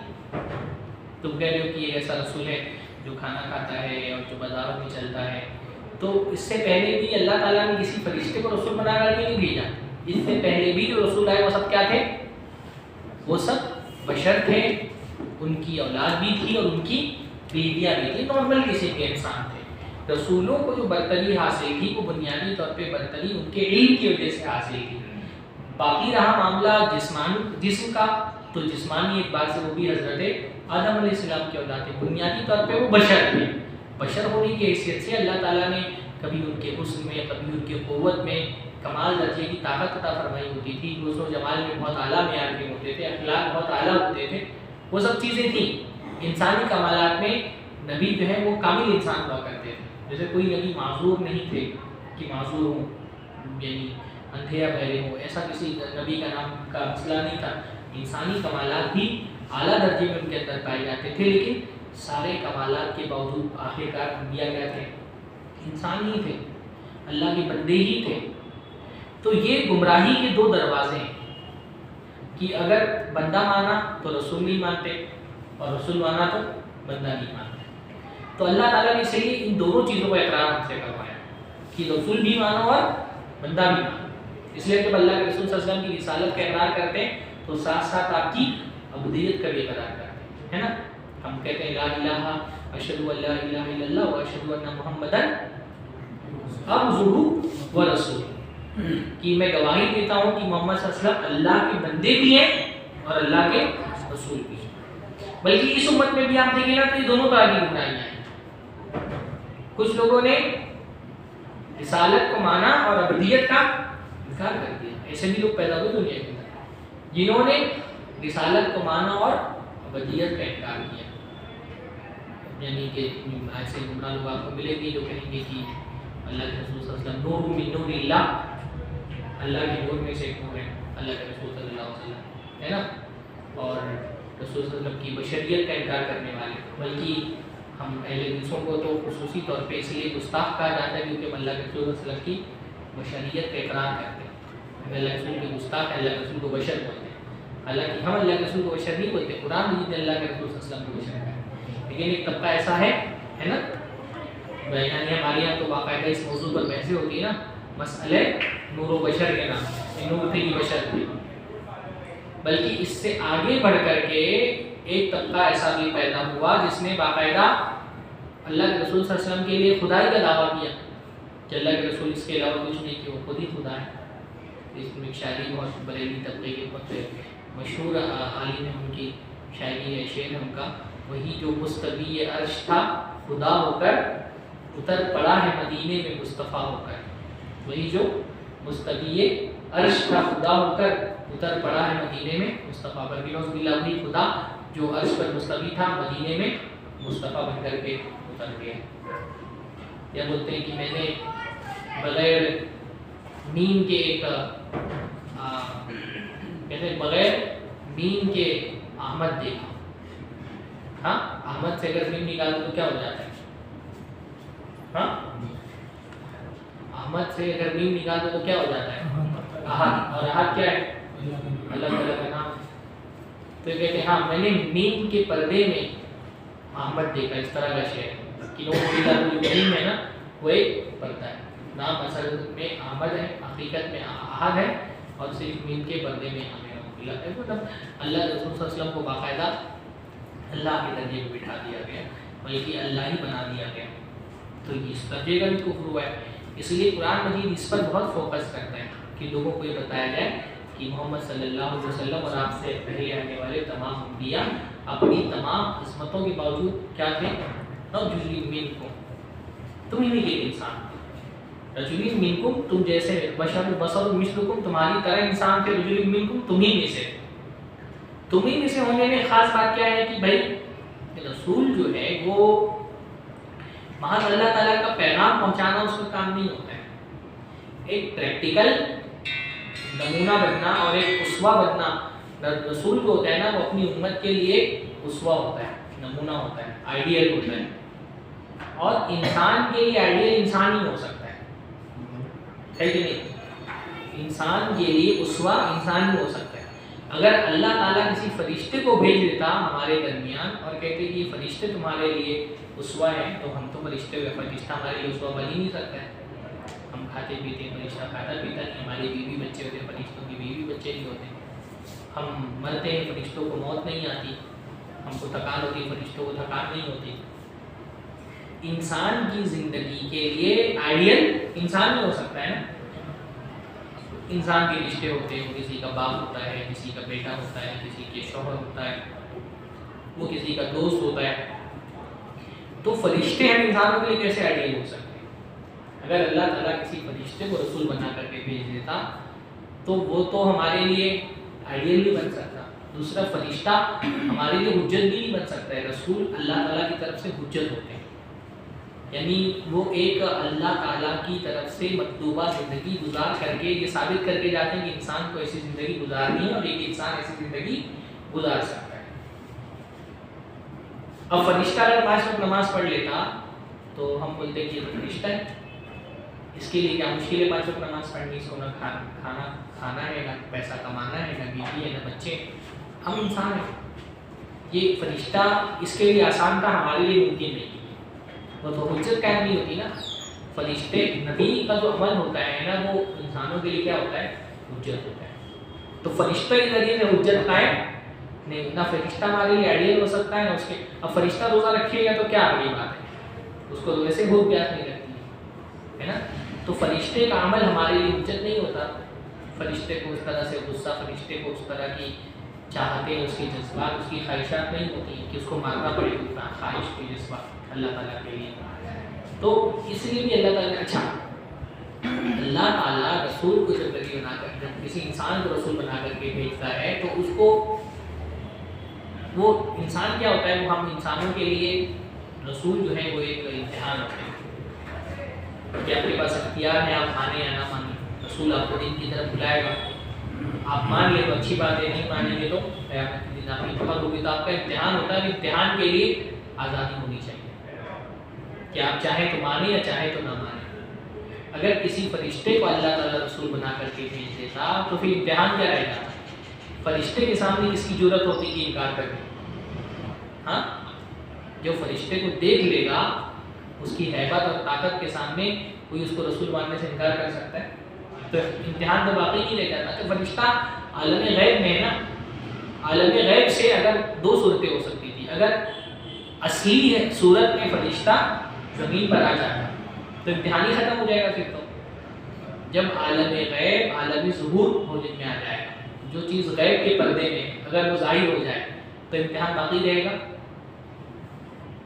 تم کہہ رہے ہو کہ یہ ایسا رسول ہے جو کھانا کھاتا ہے اور جو بازاروں میں چلتا ہے. تو اس سے پہلے بھی اللہ تعالیٰ نے کسی فرشتے کو رسول بنا کر کے نہیں بھیجا. اس سے پہلے بھی جو رسول آئے وہ سب کیا تھے؟ وہ سب بشر تھے، ان کی اولاد بھی تھی اور ان کی بیویاں بھی تھی، نارمل قسم کے انسان تھے. رسولوں کو جو برتری حاصل تھی وہ بنیادی طور پہ برتری ان کے علم کی وجہ سے حاصل تھی. باقی رہا معاملہ جسم کا، تو جسمانی اعتبار سے وہ بھی حضرت آدم علیہ السلام کی اولاد تھے. بنیادی طور پہ وہ بشر تھے. بشر ہونے کی حیثیت سے اللہ تعالیٰ نے کبھی ان کے حسن میں، کبھی ان کی قوت میں کمال درجے کی طاقت عطا فرمائی ہوتی تھی. حسن و جمال میں بہت اعلیٰ معیار کے ہوتے تھے، اخلاق بہت اعلیٰ ہوتے تھے. وہ سب چیزیں تھیں. انسانی کمالات میں نبی جو ہے وہ کامل انسان ہوا کرتے تھے. جیسے کوئی نبی معذور نہیں تھے کہ معذور ہوں، یعنی اندھے یا بہرے ہوں، ایسا کسی نبی کا نام کا مسئلہ نہیں تھا. انسانی کمالات بھی اعلیٰ درجے میں ان کے اندر پائے جاتے تھے، لیکن سارے کمالات کے باوجود آخرکار انبیاء کیا تھے؟ انسان ہی تھے، اللہ کے بندے ہی تھے۔ تو یہ گمراہی کے دو دروازے ہیں کہ اگر بندہ مانا تو رسول نہیں مانتے، اور رسول مانا تو بندہ نہیں مانتے۔ تو اللہ تعالیٰ نے اس لیے ان دونوں چیزوں کا اقرار ہم سے کروایا کہ رسول بھی مانو اور بندہ بھی مانو۔ اس لیے جب اللہ کے رسول صلی اللہ علیہ وسلم کی رسالت کا اقرار کرتے ہیں تو ساتھ ساتھ آپ کی عبودیت کا بھی اقرار کرتے ہیں، ہے نا؟ ہم کہتے ہیں لا الہ اشہد ان لا الہ الا اللہ و اشہد ان محمدن عبدہ و رسول، کہ میں گواہی دیتا ہوں کہ محمد صلی اللہ علیہ وسلم اللہ کے بندے بھی ہیں اور اللہ کے رسول بھی ہیں۔ بلکہ اس امت میں بھی آپ دیکھیں نا تو یہ دونوں طرح کی گمراہیاں ہیں۔ کچھ لوگوں نے رسالت کو مانا اور عبودیت کا انکار کر دیا، ایسے بھی لوگ پیدا ہوئے دنیا کے اندر جنہوں نے رسالت کو مانا اور عبودیت کا انکار کیا۔ یعنی کہ ایسے گمراہ لوگ آپ کو ملیں گے جو کہیں گے کہ اللہ کے رسول صلی اللہ علیہ وسلم نور من نور اللہ، اللہ کے نور میں سے ایک نور ہے اللہ کے رسول صلی اللہ علیہ وسلم، ہے نا؟ اور رسول صلی اللہ علیہ وسلم کی بشریت کا انکار کرنے والے، بلکہ ہم اہل حدیثوں کو تو خصوصی طور پہ اس لیے گستاخ کہا جاتا ہے کیونکہ ہم اللہ کے رسول صلی اللہ علیہ وسلم کی بشریت کا اقرار کرتے ہیں۔ اللہ کے رسول کے گستاخ اللہ کے رسول کو بشر بولتے ہیں، حالانکہ ہم اللہ کے رسول کو بشر نہیں بولتے، قرآن مجید نے اللہ کے رسول صلی اللہ علیہ وسلم کو بشر کہا۔ لیکن ایک طبقہ ایسا ہے نا، یعنی ہمارے یہاں تو باقاعدہ اس موضوع پر بحثیں ہوتی ہے نا، مسئلہ نور و بشر کے نام، نور تھے کہ بشر تھے۔ بلکہ اس سے آگے بڑھ کر کے ایک طبقہ ایسا بھی پیدا ہوا جس نے باقاعدہ اللہ کے رسول صلی اللہ علیہ وسلم کے لیے خدائی کا دعویٰ کیا کہ اللہ کے رسول اس کے علاوہ کچھ نہیں، کہ وہ خود ہی خدا ہے۔ اس میں ایک شاعری بہت بریلوی طبقے کے بہت مشہور عالم ہے، ان کی شاعری ہے، شعر ہے ان کا، وہی جو مستوی عرش تھا خدا ہو کر اتر پڑا ہے مدینے میں مصطفیٰ ہو کر، وہی جو مستوی عرش تھا خدا ہو کر اتر پڑا ہے مدینے میں مصطفیٰ پر، بنوز باللہ وہی خدا جو عرش پر مستوی تھا مدینے میں مصطفیٰ بن کر کے اتر گیا۔ یا بولتے ہیں کہ میں نے بغیر میم کے ایک کہتے ہیں بغیر میم کے احمد دیکھا۔ ہاں، احمد سے اگر میم نکال تو کیا ہو جاتا ہے؟ ہاں، احمد سے اگر میم نکال دو تو کیا ہو جاتا ہے؟ احد، اور احد کیا ہے؟ اللہ تعالیٰ کا نام۔ تو کہتے ہیں ہاں میں نے میم کے پردے میں احمد دیکھا، اس طرح کا شعر کہ میم ہے نا وہ ایک پردہ ہے، نام اصل میں احمد ہے، حقیقت میں احد ہے، اور صرف میم کے پردے میں ہمیں ہے۔ مطلب اللہ کے رسول صلی اللہ علیہ وسلم کو باقاعدہ اللہ کے درجے میں بٹھا دیا گیا، بلکہ اللہ ہی بنا دیا گیا، تو اس درجے کا بھی کفر ہوا ہے۔ اس لیے قرآن مجید اس پر بہت فوکس کرتا ہے کہ لوگوں کو یہ بتایا جائے کہ محمد صلی اللہ علیہ وسلم اور آپ سے پہلے آنے والے تمام انبیاء اپنی تمام عظمتوں کے باوجود کیا تھے؟ رجل منکم، تم ہی میں ایک انسان تھے، رجل منکم، تم جیسے بشر بصر مثلکم، تمہاری طرح انسان تھے، رجل منکم، تم ہی میں سے، تم ہی میں سے ہونے میں خاص بات کیا ہے کہ بھائی رسول جو ہے وہ محض اللہ تعالیٰ کا پیغام پہنچانا اس کا کام نہیں ہوتا ہے، ایک پریکٹیکل نمونہ بننا اور ایک اسوہ بننا۔ رسول جو ہوتا ہے نا وہ اپنی امت کے لیے اسوہ ہوتا ہے، نمونہ ہوتا ہے، آئیڈیل ہوتا ہے، اور انسان کے لیے آئیڈیل انسان ہی ہو سکتا ہے کہ نہیں؟ انسان کے لیے اسوہ انسان ہی ہو سکتا ہے۔ اگر اللہ تعالیٰ کسی فرشتے کو بھیج دیتا ہمارے درمیان اور کہتے کہ یہ فرشتے تمہارے لیے اسوہ ہیں، تو ہم تو فرشتے ہوئے، فرشتہ ہمارے لیے اسوہ بن ہی نہیں سکتا ہے۔ ہم کھاتے پیتے ہیں، فرشتہ کھاتا پیتا نہیں، ہماری بیوی بچے ہوتے ہیں، فرشتوں کی بیوی بچے نہیں ہوتے، ہم مرتے ہیں، فرشتوں کو موت نہیں آتی، ہم کو تھکان ہوتی ہے، فرشتوں کو تھکان نہیں ہوتی۔ انسان کی زندگی کے لیے آئیڈیل انسان ہی ہو سکتا ہے نا۔ انسان کے رشتے ہوتے ہیں، کسی کا باپ ہوتا ہے، کسی کا بیٹا ہوتا ہے، کسی کے شوہر ہوتا ہے، وہ کسی کا دوست ہوتا ہے، تو فرشتے ہم انسانوں کے لیے کیسے آئیڈیل ہو سکتے ہیں؟ اگر اللہ تعالیٰ کسی فرشتے کو رسول بنا کر کے بھیج دیتا تو وہ تو ہمارے لیے آئیڈیل نہیں بن سکتا، دوسرا فرشتہ ہمارے لیے حجت بھی نہیں بن سکتا ہے۔ رسول اللہ تعالیٰ کی طرف سے حجت ہوتے ہیں، یعنی وہ ایک اللہ تعالیٰ کی طرف سے مطلوبہ زندگی گزار کر کے یہ ثابت کر کے جاتے ہیں کہ انسان کو ایسی زندگی گزارنی ہے اور ایک انسان ایسی زندگی گزار سکتا ہے۔ اب فرشتہ اگر 5 وقت نماز پڑھ لیتا تو ہم بولتے ہیں کہ یہ فرشتہ ہے، اس کے لیے کیا مشکل ہے 5 وقت نماز پڑھنی، اس کو نہ کھانا ہے، نہ پیسہ کمانا ہے، نہ بیوی ہے، نہ بچے، ہم انسان ہیں۔ یہ فرشتہ اس کے لیے آسان تھا، ہمارے لیے ممکن نہیں، وہ تو حجت قائم نہیں ہوتی نا۔ فرشتے نبی کا جو عمل ہوتا ہے نا وہ انسانوں کے لیے کیا ہوتا ہے، حجت ہوتا ہے۔ تو فرشتہ کے ذریعے سے حجت قائم نہیں، نہ فرشتہ ہمارے لیے آئیڈیل ہو سکتا ہے نہ اس کے۔ اب فرشتہ روزہ رکھے گا تو کیا بڑی بات ہے، اس کو ویسے بھوک پیاس نہیں لگتی ہے نا۔ تو فرشتے کا عمل ہمارے لیے حجت نہیں ہوتا۔ فرشتے کو اس طرح سے غصہ، فرشتے کو اس طرح کی چاہتے، اس کے جذبات، اس کی خواہشات نہیں ہوتی کہ اس کو مارنا پڑے، خواہش کے جذبات اللہ تعالیٰ کے لیے۔ تو اس لیے بھی اللہ تعالیٰ اچھا اللہ تعالیٰ رسول کو جب نبی بنا کر، جب کسی انسان کو رسول بنا کر کے بھیجتا ہے تو اس کو وہ انسان کیا ہوتا ہے، وہ ہم انسانوں کے لیے رسول جو ہے وہ ایک امتحان ہوتا ہے کہ آپ کے پاس اختیار ہے، آپ مانیں یا نہ مانیں۔ رسول آپ کو دین کی طرف بلائے گا، آپ مان لیں تو اچھی بات ہے، نہیں مانیں گے تو قیامت کے دن آپ کی خبر ہوگی۔ تو آپ کا امتحان ہوتا ہے، امتحان کے لیے آزادی ہونی چاہیے کہ آپ چاہیں تو مانیں یا چاہیں تو نہ مانیں۔ اگر کسی فرشتے کو اللہ تعالیٰ رسول بنا کر کے بھیج دیتا تو پھر امتحان کیا رہے گا؟ فرشتے کے سامنے کس کی جرت ہوتی کہ انکار کر دے؟ ہاں، جو فرشتے کو دیکھ لے گا اس کی ہیبت اور طاقت کے سامنے کوئی اس کو رسول ماننے سے انکار کر سکتا ہے؟ تو امتحان تو واقعی نہیں رہ جاتا کہ فرشتہ عالم غیب میں ہے نا۔ عالم غیب سے اگر 2 صورتیں ہو سکتی تھی، اگر اصلی صورت میں فرشتہ زمین پر آ جاتا تو امتحان ہی ختم ہو جائے گا۔ پھر تو جب عالم غیب، عالم ظہور موجود میں آ جائے گا، جو چیز غیب کے پردے میں اگر وہ ظاہر ہو جائے تو امتحان باقی رہے گا؟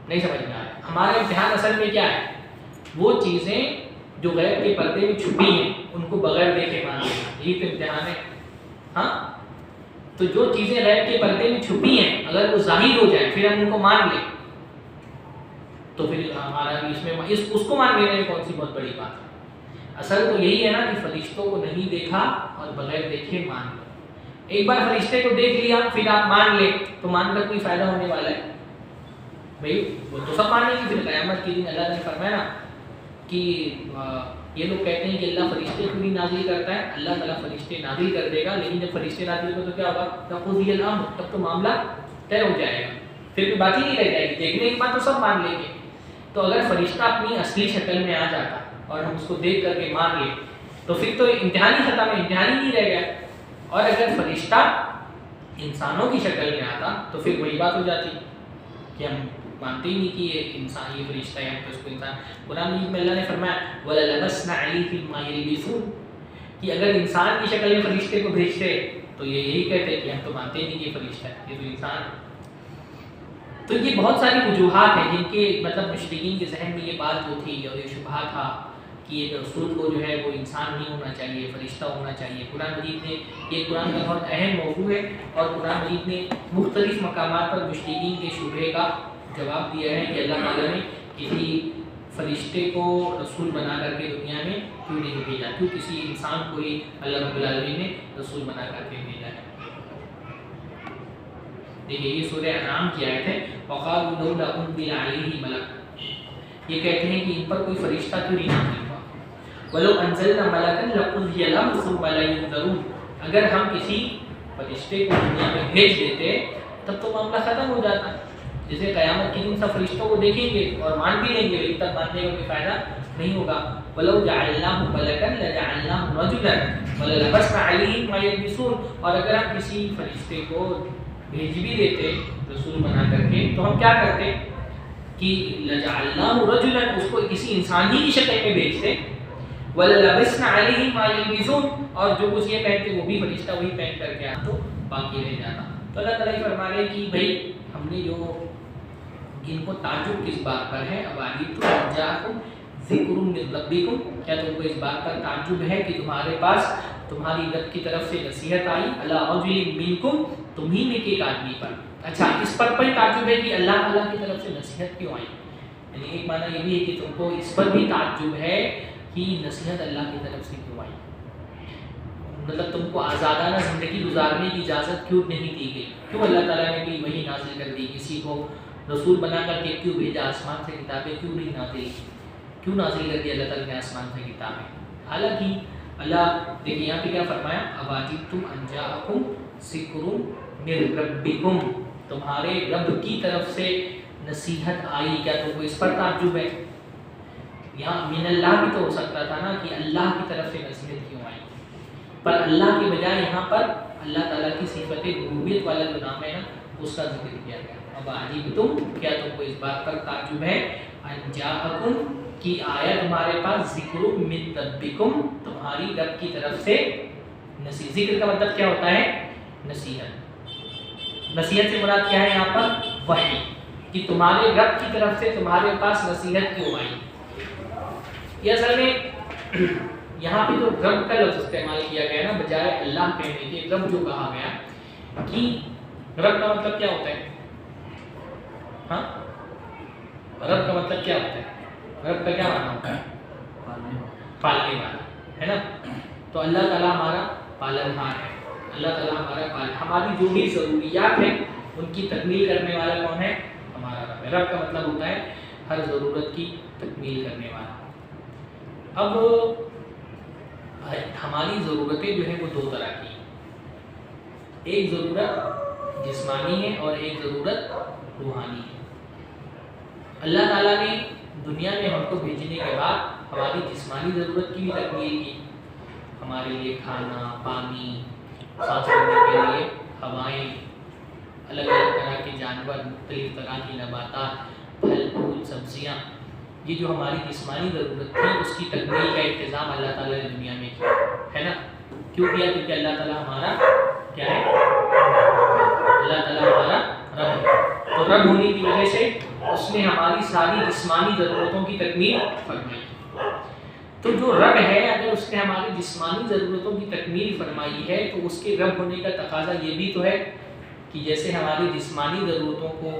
نہیں سمجھ میں آ رہا۔ ہمارا امتحان اصل میں کیا ہے؟ وہ چیزیں جو غیب کے پردے میں چھپی ہیں ان کو بغیر دیکھے مان لینا، یہی تو امتحان ہے۔ ہاں، تو جو چیزیں غیب کے پردے میں چھپی ہیں اگر وہ ظاہر ہو جائیں پھر ہم ان کو مان لیں تو پھر ہمارا اس میں اس کو مان لینے میں کون سی بہت بڑی بات ہے؟ اصل تو یہی ہے نا کہ فرشتوں کو نہیں دیکھا اور بغیر دیکھے مان لو۔ ایک بار فرشتے کو دیکھ لیا پھر آپ مان لیں تو مان کر کوئی فائدہ ہونے والا ہے؟ بھائی وہ تو سب مانیں گے۔ پھر قیامت کے دن اللہ نے فرمایا نا کہ یہ لوگ کہتے ہیں کہ اللہ فرشتے کو بھی نازل کرتا ہے، اللہ تعالیٰ فرشتے نازل کر دے گا، لیکن جب فرشتے نازل ہو تو کیا ہوگا؟ تقضی الامر، تب تو معاملہ طے ہو جائے گا، پھر بھی باقی نہیں رہ جائے گی۔ دیکھنے کے بعد تو سب مان لیں گے۔ تو اگر فرشتہ اپنی اصلی شکل میں آ جاتا اور ہم اس کو دیکھ کر کے مان لیں تو پھر تو امتحان ہی ختم ہے، امتحان ہی نہیں رہ گیا۔ اور اگر فرشتہ انسانوں کی شکل میں آتا تو پھر وہی بات ہو جاتی کہ ہم مانتے ہی نہیں کہ یہ انسان، یہ فرشتہ ہے، ہم تو اس کو انسان۔ قرآن مجید میں اللہ نے فرمایا وَلَلَبَسْنَ عَلَيْهِم مَّا يَلْبِسُونَ کہ اگر انسان کی شکل میں فرشتے کو بھیجتے تو یہ یہی کہتے کہ ہم تو مانتے ہی نہیں کہ یہ فرشتہ ہے، یہ تو انسان ہے۔ تو یہ بہت ساری وجوہات ہیں جن کے مطلب مشرکین کے ذہن میں یہ بات جو تھی اور یہ شبہ تھا کہ یہ رسول کو جو ہے وہ انسان نہیں ہونا چاہیے، فرشتہ ہونا چاہیے۔ قرآن مجید نے یہ قرآن کا بہت اہم موضوع ہے اور قرآن مجید نے مختلف مقامات پر مشرکین کے شبہے کا جواب دیا ہے کہ اللہ تعالیٰ نے کسی فرشتے کو رسول بنا کر کے دنیا میں کیوں نہیں بھیجا، کیوں کسی انسان کو ہی اللہ رب العالمین نے رسول بنا کر کے بھیجا ہے۔ دیکھیے یہ سورہ انعام کی آیت ہے وَقَالُوا لَوْلَا أُنزِلَ عَلَيْهِ مَلَكٌ، یہ کہتے ہیں کہ ان پر کوئی فرشتہ کیوں نہیں نازل ہوا۔ وَلَوْ أَنزَلْنَا مَلَكًا لَقُضِيَ الْأَمْرُ ثُمَّ لَا يُنظَرُونَ، اگر ہم کسی فرشتے کو دنیا میں بھیج دیتے تب تو معاملہ ختم ہو جاتا۔ جیسے قیامت کے دن سب فرشتوں کو دیکھیں گے اور مان بھی لیں گے، لیکن تک ماننے کا کوئی فائدہ نہیں ہوگا۔ وَلَوْ جَعَلْنَاهُ مَلَكًا لَجَعَلْنَاهُ رَجُلًا وَلَلَبَسْنَا عَلَيْهِم مَّا يَلْبِسُونَ، اور اگر ہم کسی فرشتے کو بھیج بھی دیتے رسول بنا کر کے تو ہم کیا کرتے کہ لَجَعَلْنَاهُ رَجُلًا، اس کو کسی انسان ہی کی شکل میں بھیجتے، وَلَلَبَسْنَا عَلَيْهِم مَّا يَلْبِسُونَ، اور جو کچھ یہ پہنتے وہ بھی فرشتہ وہی پہن کر کے تو باقی رہ جاتا۔ تو اللہ تعالیٰ فرما رہے کہ بھائی ہم نے جو ان کو تعجب کس بات پر ہے، اب عَجِبْتُمْ جَاءَكُمْ ذِکْرٌ مِّن رَبِّكُمْ، کیا تم کو اس بات پر تعجب ہے کہ تمہارے پاس تمہاری رب کی طرف سے نصیحت آئی، عَلَىٰ رَجُلٍ مِّنكُمْ، تمہیں میں کے ایک آدمی پر۔ اچھا اس پر تعجب ہے کہ اللہ تعالیٰ کی طرف سے نصیحت کیوں آئی؟ یعنی ایک معنی یہ بھی ہے کہ تم کو اس پر بھی تعجب ہے کہ نصیحت اللہ کی طرف سے کیوں آئی، مطلب تم کو آزادانہ زندگی گزارنے کی اجازت کیوں نہیں دی گئی، کیوں اللہ تعالیٰ نے بھی وہی نازل کر دی، کسی کو رسول بنا کر کے کیوں بھیجا، آسمان سے کتابیں کیوں نہیں نازل، کیوں نازل کر دی اللہ تعالیٰ نے آسمان سے کتابیں۔ حالانکہ اللہ دیکھیے یہاں پہ کیا فرمایا، اواجبتم ان جاءکم ذکر من ربکم، تمہارے رب کی طرف سے نصیحت آئی، کیا تم کو اس پر تعجب ہے؟ یہاں من اللہ بھی تو ہو سکتا تھا نا کہ اللہ کی طرف سے نصیحت کیوں آئی، پر اللہ کے بجائے یہاں پر اللہ تعالیٰ کی صفت ربوبیت والا جو نام ہے نا اس کا ذکر کیا گیا۔ اب عجیبتم، کیا تم کو اس بات پر تعجب ہے، ان جاءکم کی آیا تمہارے پاس ذکر من ربکم، تمہاری رب کی طرف سے نصیحت۔ ذکر کا مطلب کیا ہوتا ہے؟ نصیحت۔ نصیحت سے مراد کیا ہے یہاں پر؟ وحی، کہ تمہارے رب کی طرف سے تمہارے پاس نصیحت کیوں آئی۔ یہ اصل میں یہاں پہ جو رب کا لفظ استعمال کیا گیا نا بجائے اللہ کہنے کے، رب جو کہا گیا کہ رب کا مطلب کیا ہوتا ہے؟ ہاں، رب کا مطلب کیا ہوتا ہے؟ رب کا کیا معنی ہوتا ہے؟ پالنے والا، ہے نا؟ تو اللہ تعالیٰ ہمارا پالنہار ہے، اللہ تعالیٰ ہمارا ہماری جو بھی ضروریات ہیں ان کی تکمیل کرنے والا کون ہے؟ ہمارا رب ہے۔ رب کا مطلب ہوتا ہے ہر ضرورت کی تکمیل کرنے والا۔ اب ہماری ضرورتیں جو ہیں وہ دو طرح کی ہیں، ایک ضرورت جسمانی ہے اور ایک ضرورت روحانی ہے۔ اللہ تعالیٰ نے دنیا میں ہم کو بھیجنے کے بعد ہماری جسمانی ضرورت کی بھی تکمیل کی، ہمارے لیے کھانا، پانی، سانس لینے کے لیے ہوائیں، الگ الگ طرح کے جانور، مختلف طرح کی نباتات، پھل پھول، سبزیاں، یہ جو ہماری جسمانی ضرورت تھی اس کی تکمیل کا انتظام اللہ تعالیٰ نے دنیا میں کیا ہے نا۔ کیوں کیا؟ کیونکہ اللہ تعالیٰ ہمارا کیا ہے؟ اللہ تعالیٰ ہمارا رب ہے، تو رب ہونے کی وجہ سے اس نے ہماری ساری جسمانی ضرورتوں کی تکمیل فرمائی۔ تو جو رب ہے اگر اس نے ہماری جسمانی ضرورتوں کی تکمیل فرمائی ہے تو اس کے رب ہونے کا تقاضا یہ بھی تو ہے کہ جیسے ہماری جسمانی ضرورتوں کو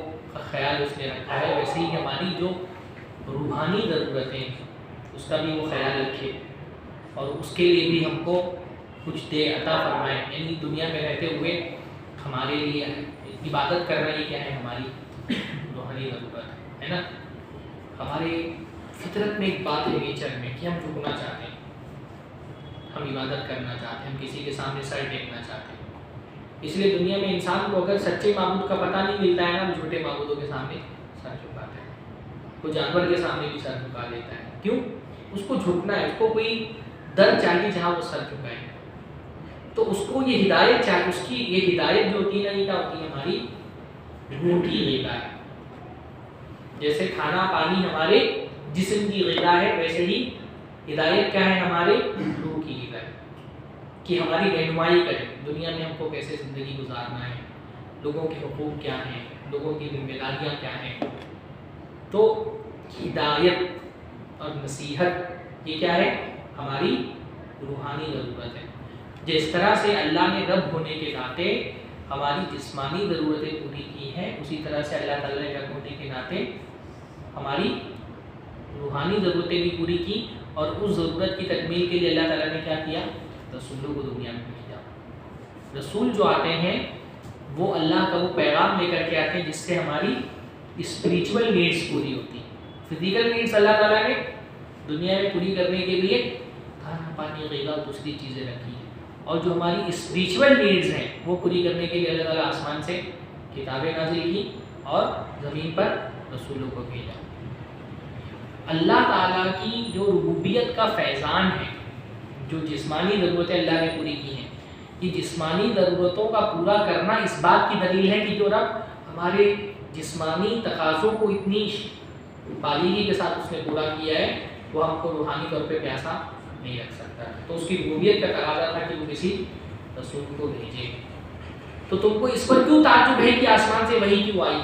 خیال اس نے رکھا ہے ویسے ہی ہماری جو روحانی ضرورتیں اس کا بھی وہ خیال رکھے اور اس کے لیے بھی ہم کو کچھ دے، عطا فرمائے۔ یعنی دنیا میں رہتے ہوئے ہمارے لیے عبادت کرنا یہ کیا ہے؟ ہماری روحانی ضرورت ہے نا۔ ہمارے فطرت میں ایک بات ہے نیچر میں کہ ہم جھکنا چاہتے ہیں، ہم عبادت کرنا چاہتے ہیں، ہم کسی کے سامنے سر ٹیکنا چاہتے ہیں۔ اس لیے دنیا میں انسان کو اگر سچے معبود کا پتہ نہیں ملتا ہے نا وہ جھوٹے معبودوں کے سامنے سر جھکاتا ہے، وہ جانور کے سامنے بھی سر جھکا دیتا ہے۔ کیوں؟ اس کو جھکنا ہے، اس کو کوئی در چاہیے جہاں وہ سر جھکائے، تو اس کو یہ ہدایت چاہیے، اس کی یہ ہدایت جو ہوتی ہے نا یہ کیا ہوتی ہے؟ ہماری روح کی غذا ہے۔ جیسے کھانا پانی ہمارے جسم کی غذا ہے ویسے ہی ہدایت کیا ہے؟ ہمارے روح کی غذا ہے، کہ ہماری رہنمائی کرے دنیا میں ہم کو کیسے زندگی گزارنا ہے، لوگوں کے حقوق کیا ہیں، لوگوں کی ذمہ داریاں کیا ہیں۔ تو ہدایت اور نصیحت یہ کیا ہے؟ ہماری روحانی ضرورت ہے۔ جس طرح سے اللہ نے رب ہونے کے ناطے ہماری جسمانی ضرورتیں پوری کی ہیں اسی طرح سے اللہ تعالیٰ نے رب ہونے کے ناطے ہماری روحانی ضرورتیں بھی پوری کی، اور اس ضرورت کی تکمیل کے لیے اللہ تعالیٰ نے کیا کیا؟ رسولوں کو دنیا میں بھیجا۔ رسول جو آتے ہیں وہ اللہ کا وہ پیغام لے کر کے آتے ہیں جس سے ہماری اسپریچول نیڈس پوری ہوتی ہیں۔ فزیکل نیڈس اللہ تعالیٰ نے دنیا میں پوری کرنے کے لیے کھانا پانی غذا اور دوسری چیزیں رکھی ہیں، اور جو ہماری اسپریچول نیڈز ہیں وہ پوری کرنے کے لیے اللہ تعالیٰ آسمان سے کتابیں نازل کی اور زمین پر رسولوں کو بھیجا۔ اللہ تعالیٰ کی جو ربوبیت کا فیضان ہے، جو جسمانی ضرورتیں اللہ نے پوری کی ہیں، یہ جسمانی ضرورتوں کا پورا کرنا اس بات کی دلیل ہے کہ جو رب ہمارے جسمانی تقاضوں کو اتنی باریکی کے ساتھ اس نے پورا کیا ہے وہ ہم کو روحانی طور پہ پیاسا نہیں رکھ سکتا، تو اس کی ربوبیت کا تقاضا تھا کہ وہ کسی رسول کو بھیجے۔ تو تم کو اس پر کیوں تعجب ہے کہ آسمان سے وحی کیوں آئی؟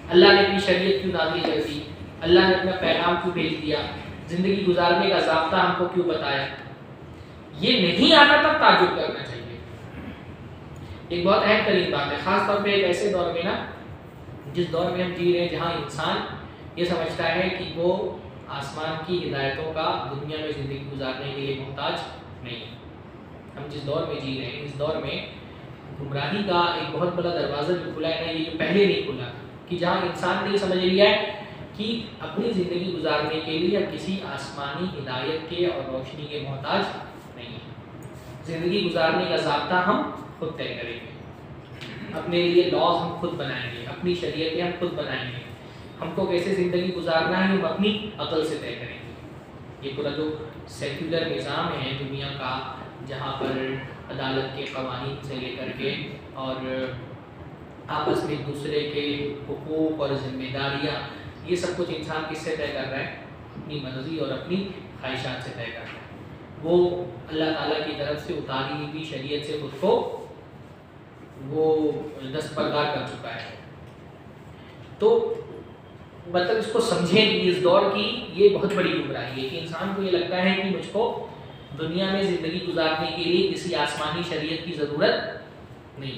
اللہ نے اپنی شریعت کیوں نازل کر دی؟ اللہ نے اپنا پیغام کیوں بھیج دیا؟ زندگی گزارنے کا ضابطہ ہم کو کیوں بتایا؟ یہ نہیں آتا تب تعجب کرنا چاہیے۔ ایک بہت اہم ترین بات ہے، خاص طور پہ ایک ایسے دور میں نا جس دور میں ہم جی رہے ہیں جہاں انسان یہ سمجھتا ہے کہ وہ آسمان کی ہدایتوں کا دنیا میں زندگی گزارنے کے لیے محتاج نہیں. ہم جس دور میں جی رہے ہیں اس دور میں گمراہی کا ایک بہت بڑا دروازہ جو کھلا ہے نا، یہ جو پہلے نہیں کھلا، کہ جہاں انسان نے یہ سمجھ لیا ہے کہ اپنی زندگی گزارنے کے لیے کسی آسمانی ہدایت کے اور روشنی کے محتاج نہیں ہے. زندگی گزارنے کا ضابطہ ہم خود طے کریں گے، اپنے لیے لاز ہم خود بنائیں گے، اپنی شریعتیں ہم خود بنائیں گے. ہم کو کیسے زندگی گزارنا ہے ہم اپنی عقل سے طے کریں گے. یہ پورا جو سیکولر نظام ہے دنیا کا، جہاں پر عدالت کے قوانین سے لے کر کے اور آپس میں ایک دوسرے کے حقوق اور ذمہ داریاں، یہ سب کچھ انسان کس سے طے کر رہا ہے؟ اپنی مرضی اور اپنی خواہشات سے طے کر رہا ہے. وہ اللہ تعالیٰ کی طرف سے اتاری ہوئی شریعت سے خود کو وہ دستبردار کر چکا ہے. تو مطلب اس کو سمجھیں کہ اس دور کی یہ بہت بڑی گمراہی ہے کہ انسان کو یہ لگتا ہے کہ مجھ کو دنیا میں زندگی گزارنے کے لیے کسی آسمانی شریعت کی ضرورت نہیں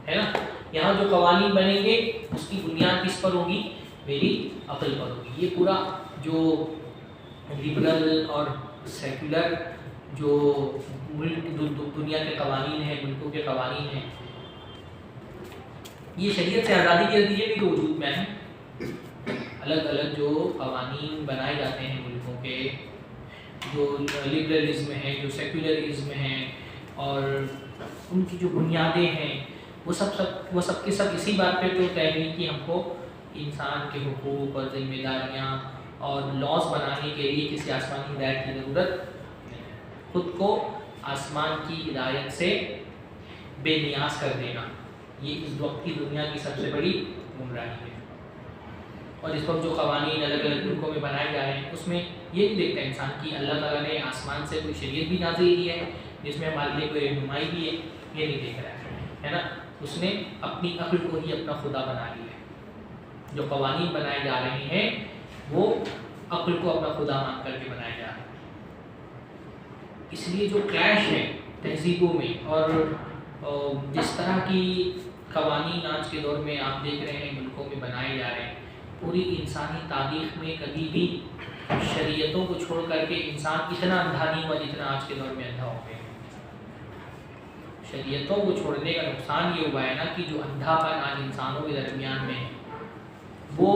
ہے نا. یہاں جو قوانین بنیں گے اس کی بنیاد کس پر ہوگی؟ میری عقل پر ہوگی. یہ پورا جو لبرل اور سیکولر جو ملک دنیا کے قوانین ہیں، ملکوں کے قوانین ہیں، یہ شریعت سے آزادی کے نتیجے بھی تو وجود میں ہے. الگ الگ جو قوانین بنائے جاتے ہیں ملکوں کے، جو لبرلزم ہے، جو سیکولرزم ہے، اور ان کی جو بنیادیں ہیں وہ سب کے سب اسی بات پہ تو طے ہوئی کہ ہم کو انسان کے حقوق اور ذمہ داریاں اور لاز بنانے کے لیے کسی آسمانی ہدایت کی ضرورت نہیں ہے. خود کو آسمان کی ہدایت سے بے نیاز کر دینا، یہ اس وقت کی دنیا کی سب سے بڑی گمراہی ہے. اور اس وقت جو قوانین الگ الگ ملکوں میں بنائے جا رہے ہیں اس میں یہ نہیں دیکھتا انسان کہ اللہ تعالیٰ نے آسمان سے کوئی شریعت بھی نازل کی ہے جس میں ہمارے لیے کوئی رہنمائی بھی ہے، یہ نہیں دیکھ رہا ہے نا. اس نے اپنی عقل کو ہی اپنا خدا بنا لیا ہے. جو قوانین بنائے جا رہے ہیں وہ عقل کو اپنا خدا مان کر کے بنائے جا رہے ہیں. اس لیے جو کلیش ہے تہذیبوں میں اور جس طرح کی قوانین آج کے دور میں آپ دیکھ رہے ہیں ملکوں میں بنائے جا رہے ہیں، پوری انسانی تاریخ میں کبھی بھی شریعتوں کو چھوڑ کر کے انسان اتنا اندھا نہیں ہوا جتنا آج کے دور میں اندھا ہو گیا. شریعتوں کو چھوڑنے کا نقصان یہ ہوا ہے نا کہ جو اندھا پن آج انسانوں کے درمیان میں ہے وہ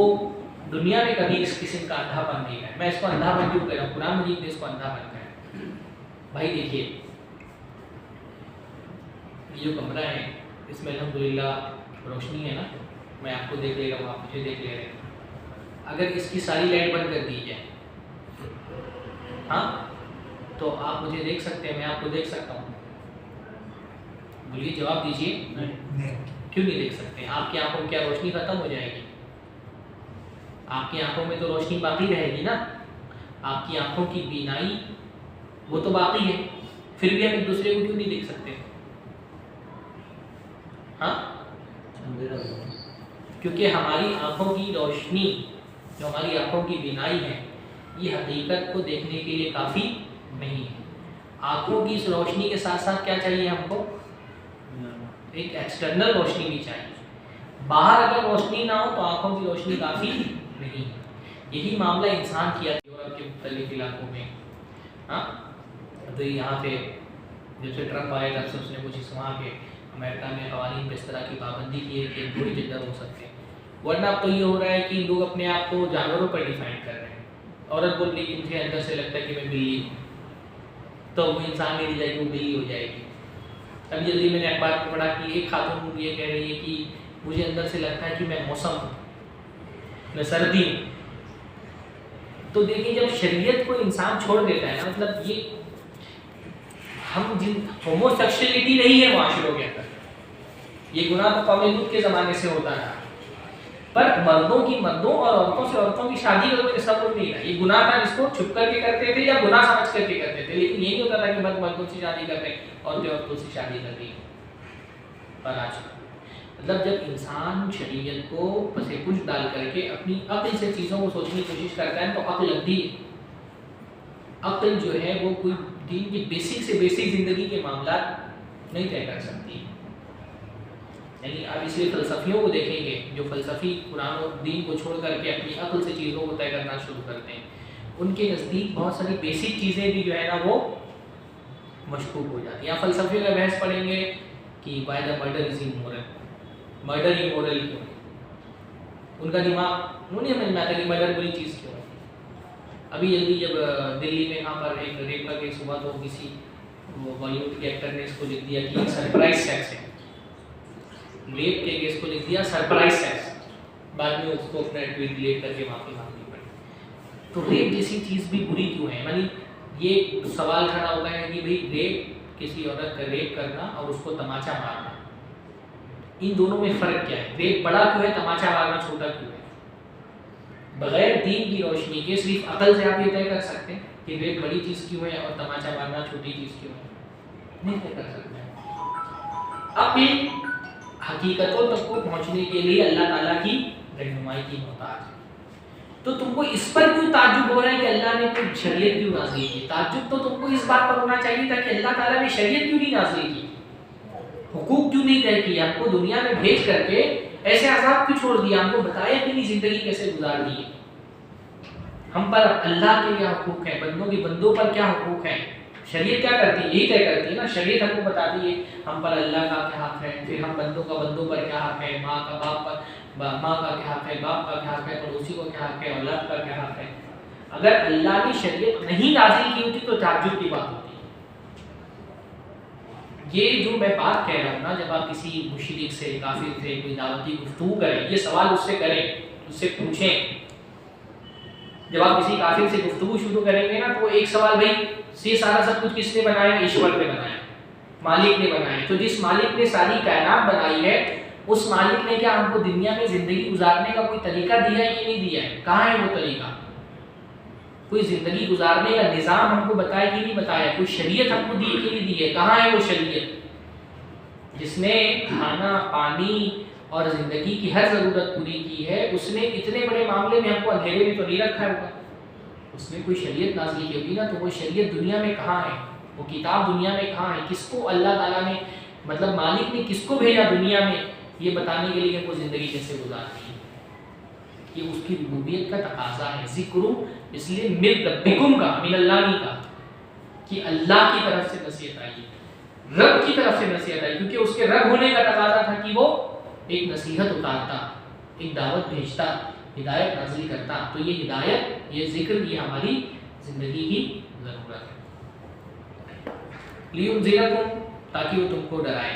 دنیا میں کبھی اس قسم کا اندھا پن نہیں ہے. میں اس کو اندھا پن کیوں کہہ رہا ہوں؟ قرآن مجید نے اس کو اندھا پن کہا ہے. بھائی دیکھیے یہ جو کمرہ ہے اس میں الحمدللہ روشنی ہے نا، میں آپ کو دیکھ لے رہا ہوں، آپ مجھے دیکھ لے رہے ہیں. اگر اس کی ساری لائٹ بند کر دی جائے ہاں تو آپ مجھے دیکھ سکتے ہیں، میں آپ کو دیکھ سکتا ہوں؟ بولیے، جواب دیجیے. کیوں نہیں دیکھ سکتے؟ آپ کی آنکھوں میں کیا روشنی ختم ہو جائے گی؟ آپ کی آنکھوں میں تو روشنی باقی رہے گی نا. آپ کی آنکھوں کی بینائی وہ تو باقی ہے، پھر بھی ہم ایک دوسرے کو کیوں نہیں دیکھ سکتے؟ ہاں کیونکہ ہماری آنکھوں کی روشنی، جو ہماری آنکھوں کی بینائی ہے، یہ حقیقت کو دیکھنے کے لیے کافی نہیں ہے. آنکھوں کی اس روشنی کے ساتھ ساتھ کیا چاہیے ہم کو؟ ایک ایکسٹرنل روشنی بھی چاہیے. باہر اگر روشنی نہ ہو تو آنکھوں کی روشنی کافی نہیں ہے. یہی معاملہ انسان کیا یورپ کے مختلف علاقوں میں. ہاں تو یہاں پہ جب سے ٹرمپ آئے تب سے اس نے کچھ وہاں کے امریکہ میں قوانین پہ اس طرح کی پابندی کی ہے کہ تھوڑی جدت ہو سکتے ہیں. ورنہ اب تو یہ ہو رہا ہے کہ لوگ اپنے آپ کو جانوروں پر ڈیفائن کر رہے ہیں. عورت بول رہی کہ مجھے اندر سے لگتا ہے کہ میں بلی ہوں، تو وہ انسان نہیں جائے گی، وہ بلی ہو جائے گی. ابھی جلدی میں نے اخبار میں پڑھا کہ ایک خاتون یہ کہہ رہی ہے کہ مجھے اندر سے لگتا ہے کہ میں موسم ہوں، میں سردی ہوں. تو دیکھیں جب شریعت کو انسان چھوڑ دیتا ہے نا، مطلب یہ ہم جن ہومو سیکشولیٹی نہیں ہے معاشروں کے اندر، یہ گناہ تو قوم لوط کے زمانے سے ہوتا ہے، پر مردوں کی مردوں اور عورتوں سے عورتوں کی شادی کا کوئی تصور نہیں ہے. یہ گناہ تھا جس کو چھپ کر کے کرتے تھے یا گناہ سمجھ کر کے کرتے تھے، لیکن یہ نہیں ہوتا تھا کہ مرد مردوں سے شادی کر رہے ہیں، عورتیں عورتوں سے شادی کر رہی ہیں. پر آج مطلب جب انسان شریعت کو پس پش ڈال کر کے اپنی عقل سے چیزوں کو سوچنے کی کوشش کرتا ہے تو عقل اندھی ہے. عقل جو ہے وہ کوئی دین کی بیسک سے بیسک زندگی کے معاملات نہیں طے کر سکتی. یعنی آپ اس لیے فلسفیوں کو دیکھیں گے جو فلسفی قرآن و دین کو چھوڑ کر کے اپنی عقل سے چیزوں کو طے کرنا شروع کرتے ہیں، ان کے نزدیک بہت ساری بیسک چیزیں بھی جو ہے نا وہ مشکوک ہو جاتی ہیں۔ یا فلسفیوں کا بحث پڑھیں گے کہ why the murder is amoral, murder amoral کیوں ہے، ان کا دماغ وہ نہیں سمجھ میں آتا کہ مرڈر بری چیز کیوں ہے۔ ابھی جلدی جب دلی میں یہاں پر ایک ریپ کا کیس ہوا تو کسی بالی ووڈ کے ایکٹر نے اس کو لکھ دیا کہ ایک سرپرائز سیکس ہے، ریپ کے کیس کو لکھ دیا سرپرائز سیکس، بعد میں اس کو اپنا ٹویٹ ڈیلیٹ کر کے معافی مانگنی پڑی۔ تو ریپ جیسی چیز بھی بری کیوں ہے؟ یعنی یہ سوال کھڑا ہوتا ہے کہ بھئی ریپ کسی عورت کا ریپ کرنا اور اس کو تماچا مارنا، ان دونوں میں فرق کیا ہے؟ ریپ بڑا کیوں ہے، تماچا مارنا چھوٹا کیوں ہے؟ بغیر دین کی روشنی کے صرف عقل سے آپ یہ طے کر سکتے ہیں کہ ریپ بڑی چیز کیوں ہے اور تماچا مارنا چھوٹی چیز کیوں ہے؟ نہیں طے کر سکتے۔ اب ان حقیقتوں تک کو پہنچنے کے لیے اللہ تعالیٰ کی رہنمائی کی محتاج ہے۔ تو تم کو اس پر کیوں تعجب ہو رہا ہے کہ اللہ نے کوئی شریعت کیوں نازل کی؟ تعجب تو تم کو اس بات پر ہونا چاہیے تھا کہ اللہ تعالیٰ نے شریعت کیوں نہیں نازل کی، حقوق کیوں نہیں طے کیا، ہم کو دنیا میں بھیج کر کے ایسے عذاب کیوں چھوڑ دیا، ہم کو بتایا کہ نہیں زندگی کیسے گزارنی ہے، ہم پر اللہ کے کیا حقوق ہیں، بندوں کے بندوں پر کیا حقوق ہیں۔ شریعت کیا کرتی ہے؟ یہی طے کرتی ہے نا، شریعت ہم کو بتاتی ہے ہم پر اللہ کا کیا حق ہے، پھر ہم بندوں کا بندوں پر کیا حق ہے، ماں کا باپ پر، ماں کا کیا حق ہے، باپ کا کیا حق ہے، پڑوسی کو کیا حق ہے، اولاد کا کیا حق ہے۔ اگر اللہ کی شریعت نہیں نازل کی ہوتی تو تعجب کی بات ہوتی ہے۔ یہ جو میں بات کہہ رہا ہوں نا، جب آپ کسی مشرک سے، کافر سے کوئی دعوتی گفتگو کریں، یہ سوال اس سے کریں، اس سے پوچھیں۔ جب آپ کسی کافر سے گفتگو شروع کریں گے نا تو ایک سوال، بھائی یہ سارا سب کچھ کس نے بنایا؟ ایشور نے بنایا، مالک نے بنایا۔ تو جس مالک نے ساری کائنات بنائی ہے اس مالک نے کیا ہم کو دنیا میں زندگی گزارنے کا کوئی طریقہ دیا ہے کہ نہیں دیا ہے؟ کہاں ہے وہ طریقہ؟ کوئی زندگی گزارنے کا نظام ہم کو بتایا کہ نہیں بتایا؟ کوئی شریعت ہم کو دی کہ نہیں دی ہے؟ کہاں ہے وہ شریعت جس نے کھانا، پانی اور زندگی کی ہر ضرورت پوری کی ہے؟ اس نے اتنے بڑے معاملے میں ہم کو اندھیرے میں تو نہیں رکھا ہوگا، اس نے کوئی شریعت نازل کی ہوگی نا۔ تو وہ شریعت دنیا میں کہاں ہے؟ وہ کتاب دنیا میں کہاں ہے؟ کس کو اللہ تعالیٰ نے، مطلب مالک نے کس کو بھیجا دنیا میں یہ بتانے کے لیے کہ وہ زندگی کیسے گزارتی ہے؟ یہ اس کی ربوبیت کا تقاضا ہے۔ ذکر اس لیے من ربکم کا، من اللہ نہیں کا، کہ اللہ کی طرف سے نصیحت آئی، رب کی طرف سے نصیحت آئی، کیونکہ اس کے رب ہونے کا تقاضا تھا کہ وہ ایک نصیحت اتارتا، ایک دعوت بھیجتا، ہدایت نازل کرتا۔ تو یہ ہدایت، یہ ذکر، یہ ہماری زندگی کی ضرورت ہے۔ لیونذرکم، تاکہ وہ تم کو ڈرائے۔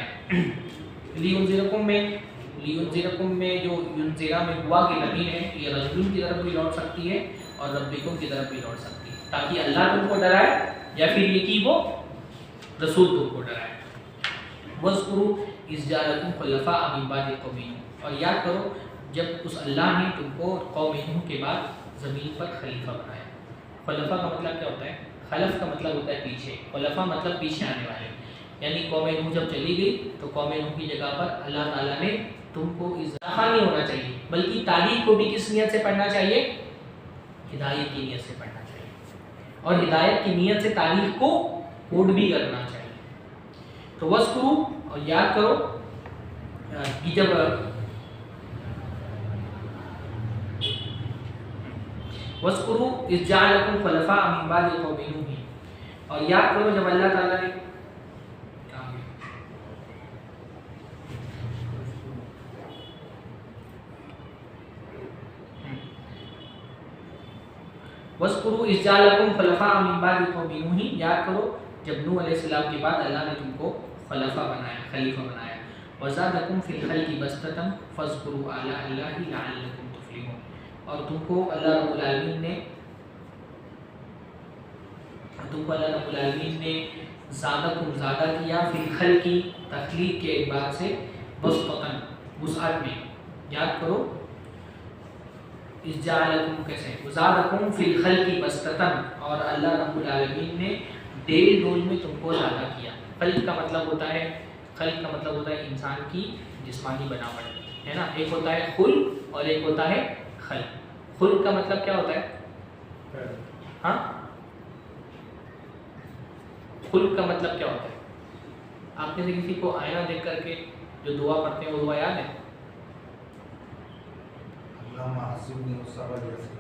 لیونذرکم میں جو ینذرا میں ہوا کہ نبی ہے، یہ رسول کی طرف بھی لوٹ سکتی ہے اور ربکم کی طرف بھی لوٹ سکتی ہے، تاکہ اللہ تم کو ڈرائے یا پھر یہ کہ وہ رسول تم کو ڈرائے۔ وَاذْكُرُوا إِذْ جَعَلَكُمْ خُلَفَاءَ مِن بَعْدِ قَوْمِ نُوحٍ، اور یاد کرو جب اس اللہ نے تم کو قوم نوح کے بعد زمین پر خلیفہ بنایا۔ خلفہ کا مطلب کیا ہوتا ہے؟ خلف کا مطلب ہوتا ہے پیچھے، خلفہ مطلب پیچھے آنے والے، یعنی قوم نوح جب چلی گئی تو قوم نوح کی جگہ پر اللہ تعالیٰ نے تم کو اضافہ نہیں ہونا چاہیے بلکہ تاریخ کو بھی کس نیت سے پڑھنا چاہیے؟ ہدایت کی نیت سے پڑھنا چاہیے، اور ہدایت کی نیت سے تاریخ کو کوڈ بھی کرنا چاہیے۔ تو وَاذْكُرُوا، اور یاد کرو کہ جب وَاذْكُرُوا إِذْ جَعَلَكُمْ خُلَفَاءَ مِن بَعْدِ قَوْمِ نُوحٍ، اور یاد کرو جب اللہ تعالیٰ نے وَاذْكُرُوا إِذْ جَعَلَكُمْ خُلَفَاءَ مِن بَعْدِ قَوْمِ نُوحٍ، یاد کرو جب نوح علیہ السلام کے بعد اللہ نے تم کو خلیفہ بنایا۔ وَزَادَكُمْ فِي الْخَلْقِ بَسْطَةً فَاذْكُرُوا آلَاءَ اللَّهِ لَعَلَّكُمْ تُفْلِحُونَ، اور تم کو اللہ رب العالمین نے زیادہ کیا فی الخلق، تخلیق کے اعتبار سے، بسطۃً، وسعت میں۔ یاد کرو اِذْ جَعَلَكُمْ کیسے، وَزَادَكُمْ فِي الْخَلْقِ بَسْطَةً، اور اللہ رب العالمین نے ڈیل ڈول میں تم کو زیادہ کیا۔ خلق کا مطلب ہوتا ہے انسان کی جسمانی بناوٹ، ہے نا۔ ایک ہوتا ہے خلق اور ایک ہوتا ہے خلق۔ خلق کا مطلب کیا ہوتا ہے؟ ہاں، خلق کا مطلب کیا ہوتا ہے؟ آپ میں سے کسی کو آئینہ دیکھ کر کے جو دعا پڑھتے ہیں وہ دعا یاد ہے؟ اللهم حسبني وصبر يسير.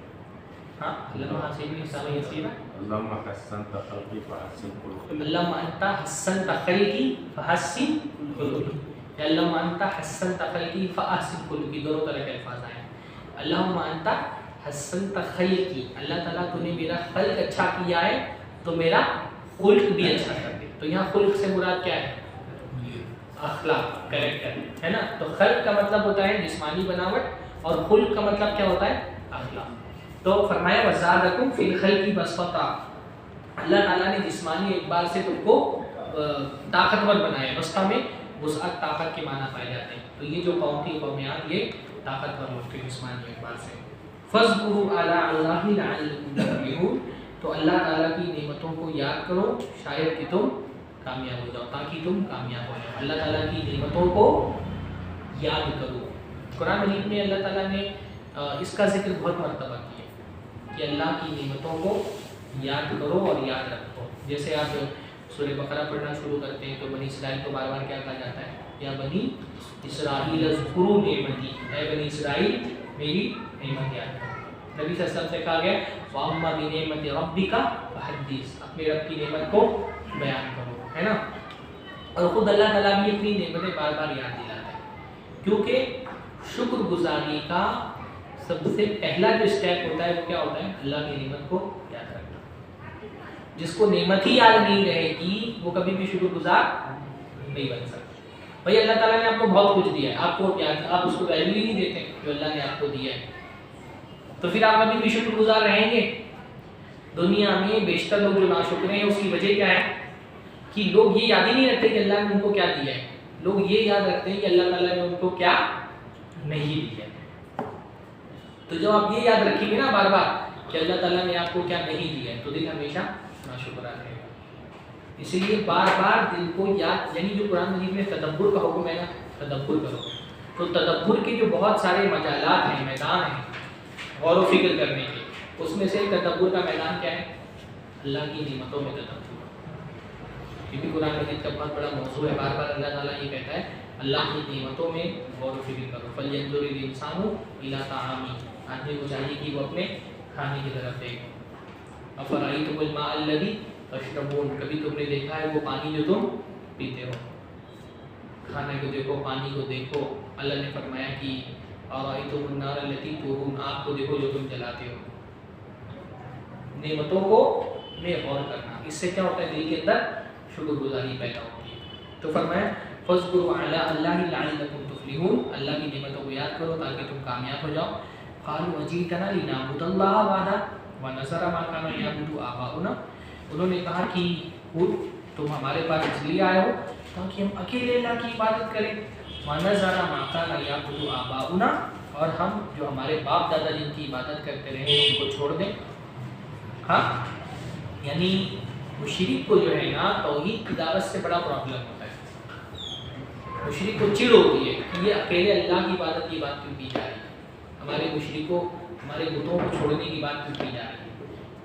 ہاں اللهم حسبني حسابا يسيرا. اللهم حسنت خلقي فحسن خلقي. اللهم انت حسنت خلقي فحسن خلقي. اللهم انت حسنت خلقي فاحسن خلقي، دونوں طرح کے الفاظ آئے ہیں. اللهم انت حسنت خلقی، اللہ تعالیٰ تو نے میرا خلق اچھا کیا ہے تو میرا خلق بھی اچھا کر دے. تو یہاں خلق سے مراد کیا ہے؟ اخلاق، کریکٹر ہے نا. تو خلق کا مطلب ہوتا ہے جسمانی بناوٹ اور خلق کا مطلب کیا ہوتا ہے؟ اخلاق. تو فرمایا وزادکم فی الخلق بسطا، اللہ تعالیٰ نے جسمانی اعتبار سے تم کو طاقتور بنایا. بسطہ میں وسعت، طاقت کے معنی پائے جاتے ہیں. تو یہ جو قوم تھی قومیان یہ طاقتور ہوتی جسمانی اعتبار سے. فاذکروا آلاء اللہ لعلکم تفلحون، تو اللہ تعالیٰ کی نعمتوں کو یاد کرو شاید کہ تم کامیاب ہو جاؤ، تاکہ تم کامیاب ہو جاؤ. اللہ تعالیٰ کی نعمتوں کو یاد کرو. قرآن مجید میں اللہ تعالیٰ نے اس کا ذکر بہت مرتبہ کیا کہ اللہ کی نعمتوں کو یاد کرو اور یاد رکھو. جیسے آپ سورہ بقرہ پڑھنا شروع کرتے ہیں تو بنی اسرائیل کو بار بار کیا کہا جاتا ہے؟ یا بنی اسرائیل اذکروا نعمتی، اے بنی اسرائیل میری نعمت یاد کرو. نبی صلی اللہ علیہ وسلم سے کہا گیا وَأَمَّا بِنِعْمَتِ رَبِّكَ فَحَدِّثْ، اپنے رب کی نعمت کو بیان کرو، ہے نا. اور خود اللہ تعالیٰ بھی اپنی نعمتیں بار بار یاد دلاتا ہے، کیونکہ شکر گزاری کا سب سے پہلا جو اسٹیپ ہوتا ہے وہ کیا ہوتا ہے؟ اللہ کی نعمت کو یاد رکھنا. جس کو نعمت ہی یاد نہیں رہے گی وہ کبھی بھی شکر گزار نہیں بن سکتا. بھائی اللہ تعالیٰ نے آپ کو بہت کچھ دیا ہے، آپ کو یاد، آپ اس کو ویلیو ہی نہیں دیتے جو اللہ نے آپ کو دیا ہے، تو پھر آپ کبھی بھی شکر گزار رہیں گے؟ دنیا میں بیشتر لوگ جو ناشکر ہیں اس کی وجہ کیا ہے؟ کہ لوگ یہ یاد ہی نہیں رکھتے کہ اللہ نے ان کو کیا دیا ہے. لوگ یہ یاد رکھتے ہیں کہ اللہ تعالیٰ نے ان کو کیا نہیں دیا. تو جب آپ یہ یاد رکھیں گے نا بار بار کہ اللہ تعالیٰ نے آپ کو کیا نہیں دیا ہے تو دل ہمیشہ ناشکرا رہے گا. اسی لیے بار بار دل کو یاد، یعنی جو قرآن مجید میں تدبر کا حکم ہے نا، تدبر کرو. تو تدبر کے جو بہت سارے مجالات ہیں، میدان ہیں غور و فکر کرنے کے، اس میں سے تدبر کا میدان کیا ہے؟ اللہ کی نعمتوں میں تدبر. کیونکہ قرآن مجید کا بہت بڑا موضوع ہے، بار بار اللہ تعالیٰ یہ کہتا ہے اللہ کی نعمتوں میں غور و فکر کرو. فَلْيَنظُرِ الْإِنسَانُ إِلَىٰ طَعَامِهِ، آدمی کو چاہیے کہ وہ اپنے کھانے کی طرف دیکھو. أَفَرَأَيْتُمُ الْمَاءَ الَّذِي تَشْرَبُونَ، کبھی تم نے دیکھا ہے وہ پانی جو تم پیتے ہو. کھانے کو دیکھو، پانی کو دیکھو. اللہ نے فرمایا کہ أَرَأَيْتُمُ النَّارَ الَّتِي تُورُونَ، آگ کو دیکھو جو تم جلاتے ہو. نعمتوں کو میں غور کرنا، اس سے کیا ہوتا ہے؟ دل کے اندر شکر گزاری پیدا ہوتی ہے. تو فرمایا فاذکروا آلاء اللہ لعلکم تفلحون، اللہ کی نعمتوں کو یاد کرو تاکہ تم کامیاب ہو جاؤ. قالوا اجئتنا لنعبد اللہ وحدہ ونذر ما كان يعبد آباؤنا، انہوں نے کہا کہ تم ہمارے پاس اس لیے آئے ہو تاکہ ہم اکیلے اللہ کی عبادت کریں. ونذر ما كان يعبد آباؤنا، اور ہم جو ہمارے باپ دادا جن کی عبادت کرتے رہے ہیں ان کو چھوڑ دیں. ہاں یعنی مشرک کو جو ہے نا توحید کی دعوت سے بڑا پرابلم ہوتا ہے. مشرک کو چڑ ہوتی ہے کہ یہ اکیلے اللہ کی عبادت کی بات کیوں کی جا رہی ہے، ہمارے مشرکوں، ہمارے بتوں کو چھوڑنے کی بات کیوں کی جا رہی ہے.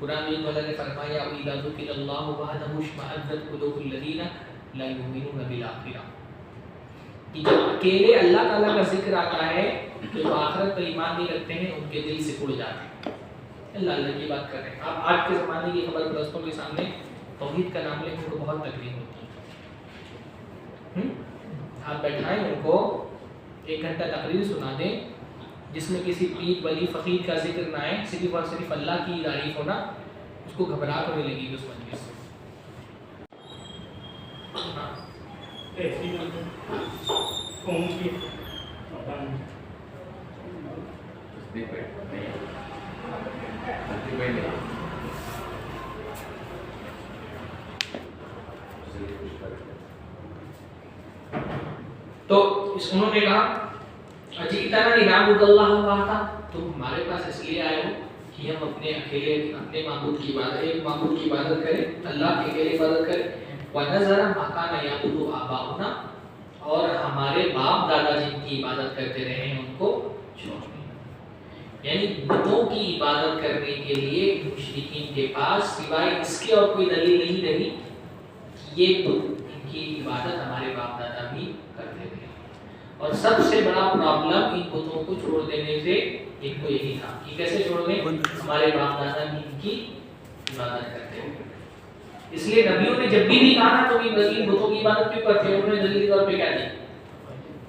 قرآن میں اللہ نے فرمایا وَإِذَا ذُكِرَ اللَّهُ وَحْدَهُ اشْمَأَزَّتْ قُلُوبُ الَّذِينَ لَا يُؤْمِنُونَ بِالْآخِرَةِ، کہ جب اکیلے اللہ تعالیٰ کا ذکر آتا ہے تو جو آخرت پر ایمان نہیں رکھتے ہیں ان کے دل سے اڑ جاتے ہیں. اللہ اللہ کی بات کر رہے ہیں. آپ آج کے زمانے کی خبر پرستوں کے سامنے توحید کا نام لے ان کو بہت تکلیف ہوتی ہے. آپ بیٹھائیں ان کو 1 گھنٹہ تقریر سنا دیں جس میں کسی پیر ولی فقیر کا ذکر نہ آئے، صرف اور صرف اللہ کی تعریف ہونا، اس کو گھبراہٹ ہونے لگی اس مجلس سے. تو انہوں نے کہا اجئتنا لنعبد اللہ وحدہ، تم ہمارے پاس اس لیے آئے ہو کہ ہم اپنے اکیلے اپنے معبود کی عبادت، ایک معبود کی عبادت کریں، اللہ کی اکیلے عبادت کریں. وَنَذَرَ مَا كَانَ يَعْبُدُ آبَاؤُنَا، اور ہمارے باپ دادا جن کی عبادت کرتے رہے ہیں ان کو چھوڑ دیں. یعنی بتوں کی عبادت کرنے کے لیے مشرکین کے پاس سوائے اس کے اور کوئی دلیل نہیں رہی کہ یہ بت ان کی عبادت ہمارے باپ دادا بھی کرتے تھے. اور سب سے بڑا پرابلم ان بتوں کو چھوڑ دینے سے ان کو یہی تھا کہ کیسے چھوڑ دیں، ہمارے باپ دادا بھی ان کی عبادت کرتے ہیں. اس لیے نبیوں نے جب بھی کہا نا تو ان بتوں کی عبادت کیوں کرتے ہیں، انہوں نے دلیل طور پہ کیا دی؟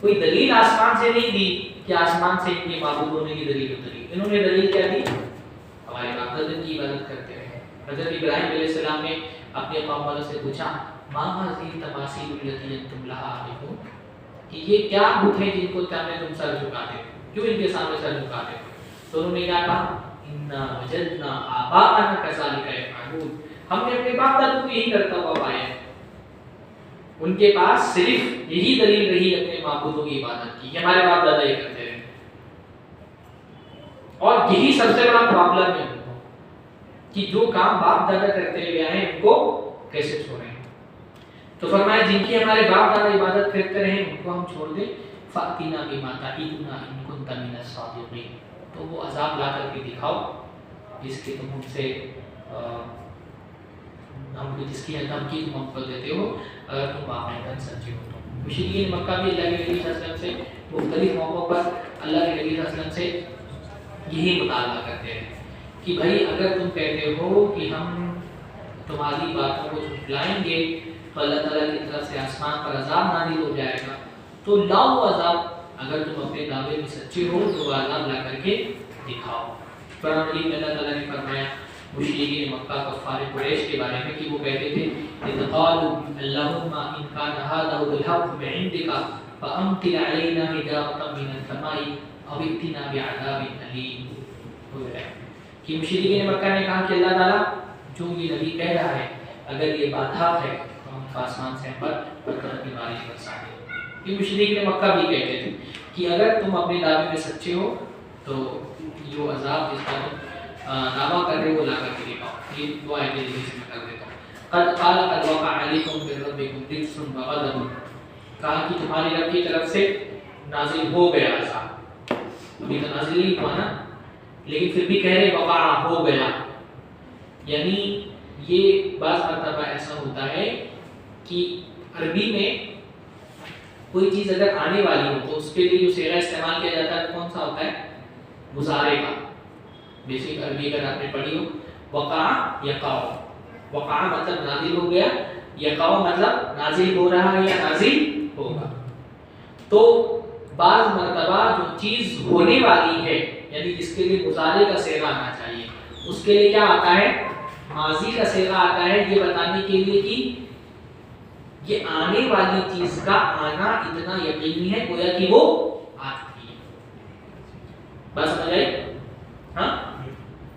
کوئی دلیل آسمان سے نہیں دی کہ آسمان سے ان کے معبود ہونے کی دلیل اتری. انہوں نے دلیل کیا دی؟ ہمارے باپ دادا کی عبادت کرتے ہیں. حضرت ابراہیم علیہ السلام نے اپنے قوم والوں سے پوچھا ما هذه التماثيل التي انتم لها عابدون، کہ یہ کیا بت ہیں جن کو تم سر جھکاتے ہو، کیوں ان کے سامنے سر جھکاتے ہو؟ تو انہوں نے کیا کہا انا وجدنا آباءنا كذلك يفعلون، ہم نے اپنے باپ دادوں کو یہی کرتا ہوا پایا ہے. ان کے پاس صرف یہی دلیل رہی اپنے معبودوں کی عبادت کی کہ ہمارے باپ دادا یہ کرتے رہے، اور یہی سب سے بڑا پرابلم ہے کہ جو کام باپ دادا کرتے ہوئے آئے ان کو کیسے چھوڑیں. تو فرمایا جن کی ہمارے باپ دادا عبادت کرتے رہے ان کو ہم چھوڑ دیں. فَأْتِنَا بِمَا تَعِدُنَا إِن كُنتَ مِنَ الصَّادِقِينَ، تو وہ عذاب لا کر کے دکھاؤ جس کی تم ہم سے جس کی دھمکی تم ہم کو دیتے ہو اگر تم واقعاً سچے ہو. تو مشرکین مکہ بھی اللہ کے نبی صلی اللہ علیہ وسلم سے مختلف موقعوں پر اللہ کے نبی صلی اللہ علیہ وسلم سے یہی مطالبہ کرتے ہیں کہ بھائی اگر تم کہتے ہو کہ ہم تمہاری باتوں کو جھٹلائیں گے تو اللہ تعالیٰ کی طرف سے آسمان پر عذاب نازل ہو جائے گا، تو لاؤ عذاب. اگر تم اپنے دعوے میں سچے ہو تو وہ عذاب لا کر کے دکھاؤ. قرآن مجید میں اللہ تعالیٰ نے فرمایا مشرکین مکہ کفار قریش کے بارے میں کہ وہ کہتے تھے اذ قالوا اللهم ان كان هذا هو الحق من عندك فامطر علينا حجارة من السماء او ائتنا بعذاب اليم. کہ مشرکین مکہ نے کہا کہ اللہ تعالیٰ جو یہ نبی کہہ رہا ہے اگر یہ بات حق ہے تو ہم آسمان سے پر پتھر کی بارش برسا دیں. یہ مشرکین مکہ بھی کہتے تھے کہ اگر تم اپنے دعوے میں سچے ہو تو جو عذاب جس کا تم دعویٰ کر رہے ہو وہ لا کر کے دکھاؤ. یہ دو آیتیں جلدی سے میں کر دیتا ہوں. قد قال قد وقع علیکم من ربکم رجس وغضب، کہا کہ تمہاری رب کی طرف سے نازل ہو گیا عذاب. ابھی تو نازل نہیں ہوا نا، لیکن پھر بھی کہہ رہے وقع ہو گیا. یعنی یہ بعض مرتبہ ایسا ہوتا ہے کہ عربی میں کوئی چیز اگر آنے والی ہو تو اس کے لیے جو صیغہ استعمال کیا جاتا ہے کون سا ہوتا ہے؟ مضارع کا. بیسک عربی اگر آپ نے پڑھی ہو وقع یقع، وقع مطلب نازل ہو گیا، یقع مطلب نازل ہو رہا ہے یا نازل ہوگا. تو بعض مرتبہ جو چیز ہونے والی ہے یعنی جس کے لیے مضارع کا صیغہ آنا چاہیے اس کے لیے کیا آتا ہے؟ ماضی کا صیغہ آتا ہے، یہ بتانے کے لیے کہ یہ آنے والی چیز کا آنا اتنا یقینی ہے گویا کہ وہ آتی ہے. بس سمجھ آئی؟ ہاں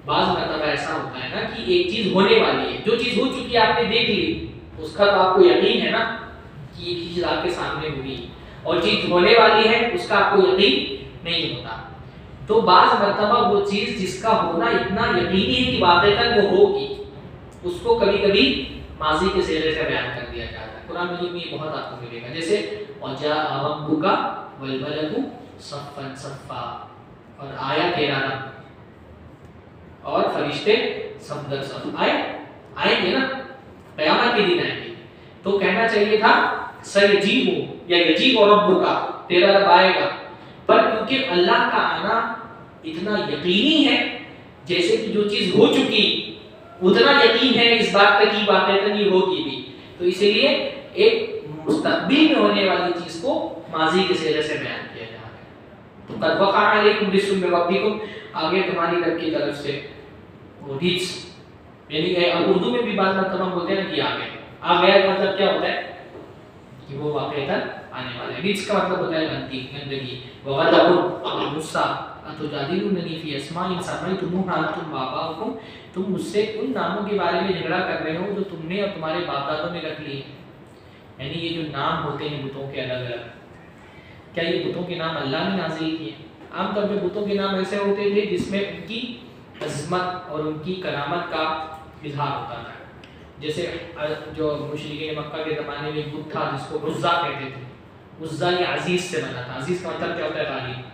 بعض مرتبہ ایسا ہوتا ہے نا کہ ایک چیز ہونے والی ہے، جو چیز ہو چکی ہے آپ نے دیکھ لی اس کا تو آپ کو یقین ہے نا کہ یہ چیز آپ کے سامنے ہوئی، اور چیز ہونے والی ہے اس کا آپ کو یقین نہیں ہوتا. تو بعض مرتبہ وہ چیز جس کا ہونا اتنا یقینی ہے کہ واقعتاً وہ ہوگی اس کو کبھی کبھی ماضی کے صیغے سے بیان کر دیا جاتا ہے. قرآن مجید میں یہ بہت آپ کو ملے گا، جیسے وَجَاءَ رَبُّكَ وَالْمَلَكُ صَفًّا صَفًّا، اور آیا تیرا رب اور فرشتے صف در صف. آئیں گے نا، قیامت کے دن آئیں گے. تو کہنا چاہیے تھا سَيَجِيبُ یا يَجِيبُ رَبُّكَ، تیرا رب آئے گا. پر کیونکہ اللہ کا آنا اتنا یقینی ہے جیسے کہ جو چیز ہو چکی اتنا یقین ہے اس بات کا کہ واقعتاً یہ ہوگی بھی، تو اسی لیے ایک مستقبل میں ہونے والی چیز کو ماضی کے صیغے سے بیان کیا جا رہا ہے. تو قد وقع علیکم رجس من ربکم، آگے تمہاری رب کی طرف سے وہ رجس، یعنی کہ اردو میں بھی بعض مرتبہ بولتے ہیں کہ آ گیا مطلب کیا ہوتا ہے کہ وہ واقعتاً آنے والا ہے. رجس کا مطلب ہوتا ہے گندگی. وغضب اور غصہ. اتجادلوننی فی اسماء سمیتموها انتم وآباؤکم، تم مجھ سے ان ناموں کے بارے میں جھگڑا کر رہے ہو جو تم نے اور تمہارے باپ دادوں نے رکھ لیے. یعنی یہ جو نام ہوتے ہیں بتوں کے الگ الگ، کیا یہ بتوں کے نام اللہ نے نازل کیے؟ عام طور پہ بتوں کے نام ایسے ہوتے تھے جس میں ان کی عظمت اور ان کی کرامت کا اظہار ہوتا تھا. جیسے جو مشرکین مکہ کے زمانے میں بت تھا جس کو عزا کہتے تھے. عزا یہ عزیز سے بنا تھا. عزیز کا مطلب کیا ہوتا ہے؟ غالب.